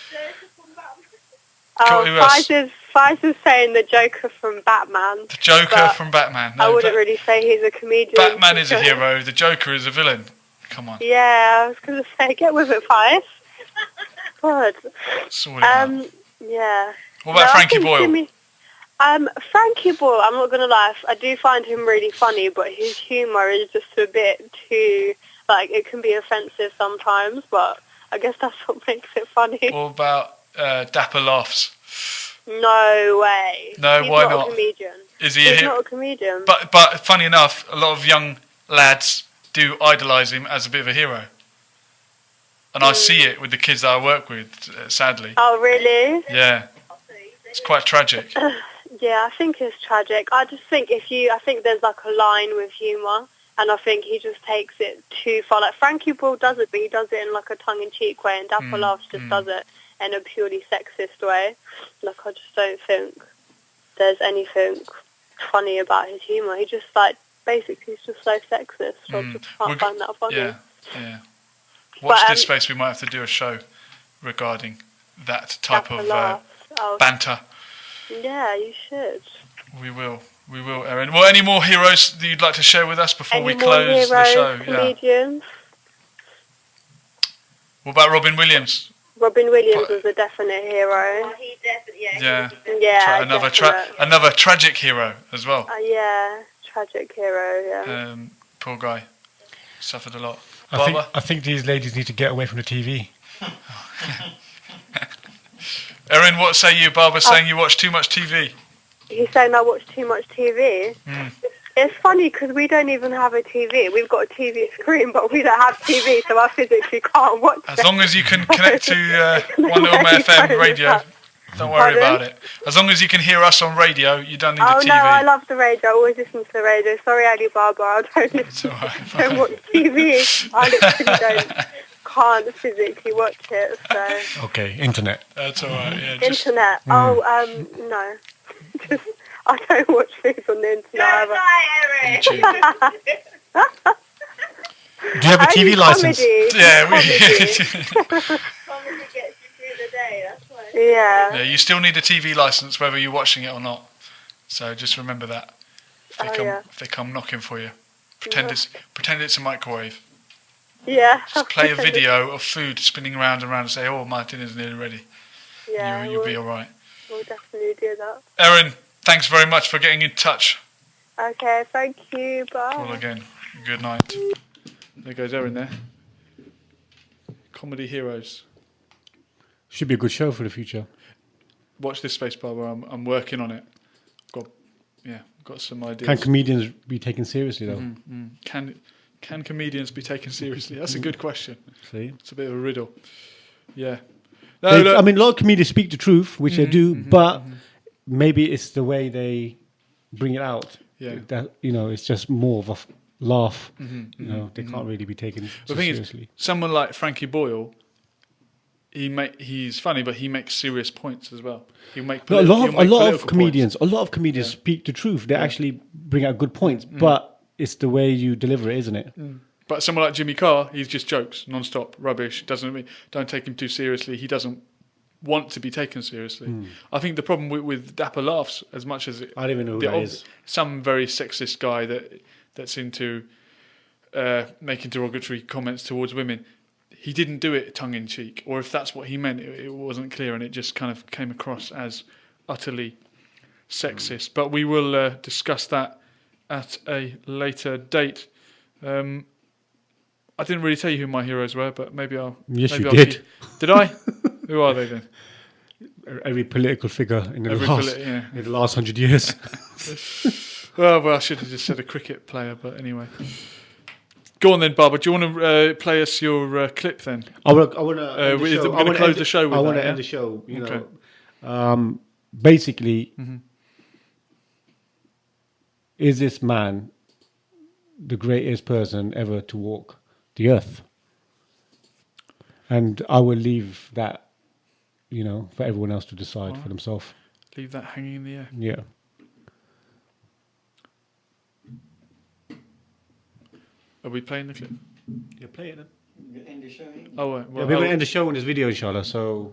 Oh, Who else? Pfizer's saying the Joker from Batman. The Joker but from Batman. I No, wouldn't really say he's a comedian. Batman is a hero. The Joker is a villain. Come on. Yeah, I was going to say, get with it, Pfiz. God. Sort it out. Yeah. What about Frankie Boyle? Frankie Boyle, I'm not going to lie, I do find him really funny, but his humour is just a bit too, like, it can be offensive sometimes, but I guess that's what makes it funny. What about Dapper Laughs? No way. No, He's why not? not? A comedian. Is he He's not a comedian. But funny enough, a lot of young lads do idolise him as a bit of a hero. And I see it with the kids that I work with, sadly. Oh, really? Yeah. It's quite tragic. Yeah, I think it's tragic. I just think I think there's like a line with humour, and I think he just takes it too far. Like Frankie Boyle does it, but he does it in like a tongue-in-cheek way, and Dapper Laughs just does it in a purely sexist way. Like I just don't think there's anything funny about his humour. He just like basically he's just so sexist. So I just can't find that funny. Yeah. Watch this space. We might have to do a show regarding that type of banter. Yeah, you should. We will, Erin. Well, any more heroes that you'd like to share with us before we close the show? Comedians? Yeah. What about Robin Williams? Robin Williams was a definite hero. Oh, he definitely, Yeah, another tragic hero as well. Yeah, tragic hero, yeah. Poor guy. Suffered a lot. I think these ladies need to get away from the TV. Erin, what say you? Barbara's saying you watch too much TV. He's saying I watch too much TV. It's funny because we don't even have a TV. We've got a TV screen, but we don't have TV, so I physically can't watch it. As long as you can connect to 1 FM radio, don't worry about it. As long as you can hear us on radio, you don't need a TV. Oh, no, I love the radio. I always listen to the radio. Sorry, Alibaba, I don't listen. Don't watch TV. I literally can't physically watch it, so... Okay, internet. That's all right, yeah. Internet. No. I don't watch things on the internet. Don't lie, Eric. Do you have a TV license? Yeah, Comedy gets you through the day, that's why. Yeah. Yeah, you still need a TV license whether you're watching it or not. So just remember that. If they come knocking for you, pretend it's a microwave. Yeah. Just play a video of food spinning around and around and say, "Oh, my dinner's nearly ready." Yeah. You'll be all right. We'll definitely do that. Erin, thanks very much for getting in touch. Okay, thank you. Bye. Call again. Good night. There goes Erin there. Comedy heroes. Should be a good show for the future. Watch this space, Barbara. I'm working on it. Got some ideas. Can comedians be taken seriously though? Can comedians be taken seriously? That's a good question. See, it's a bit of a riddle. Yeah. I mean, a lot of comedians speak the truth, which they do, but maybe it's the way they bring it out. Yeah. That it's just more of a laugh. They can't really be taken seriously. Is, someone like Frankie Boyle, he's funny, but he makes serious points as well. A lot of comedians speak the truth. They actually bring out good points, but it's the way you deliver it, isn't it? But someone like Jimmy Carr, he's just jokes, non-stop, rubbish. Don't take him too seriously. He doesn't want to be taken seriously. I think the problem with Dapper Laughs, as much as I don't even know who that is. Some very sexist guy that's into making derogatory comments towards women. He didn't do it tongue-in-cheek, or if that's what he meant, it wasn't clear, and it just kind of came across as utterly sexist. But we will discuss that at a later date. I didn't really tell you who my heroes were, but maybe I'll... Yes, maybe you I'll did. Did I? Who are they then? Every political figure in the last 100 years. Well, I should have just said a cricket player, but anyway. Go on then, Barbara. Do you want to play us your clip then? I want to. We're going to close the show with I want that, to yeah? end the show. You Okay. know, basically, is this man the greatest person ever to walk the earth? And I will leave that, you know, for everyone else to decide for themselves. Leave that hanging in the air. Yeah. Are we playing the clip? Yeah, play it then. End the show. Oh, right. Yeah, Well, we're going to end the show in this video, inshallah. So,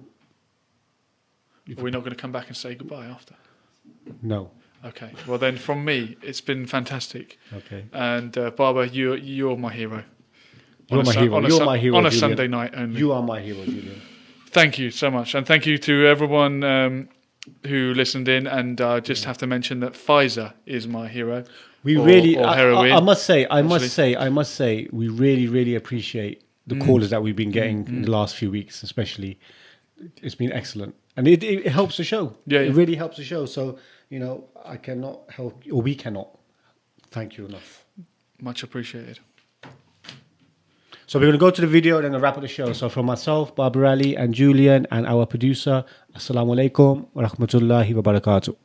are we not going to come back and say goodbye after? no. Okay. Well, then, from me, it's been fantastic. Okay. And Barbara, you're my hero. You're my hero. You're my hero, On a Julian. Sunday night only. You are my hero, Julian. Thank you so much, and thank you to everyone who listened in. And I just have to mention that Pfizer is my hero. We or, really, or heroine. I must say, we really, really appreciate the callers that we've been getting in the last few weeks, especially. It's been excellent, and it helps the show. Yeah, It yeah. really helps the show. So, you know, I cannot help, or we cannot thank you enough. Much appreciated. So we're going to go to the video and then wrap up the show. So from myself, Barbara Ali, and Julian, and our producer, Assalamu alaikum wa rahmatullahi wa barakatuh.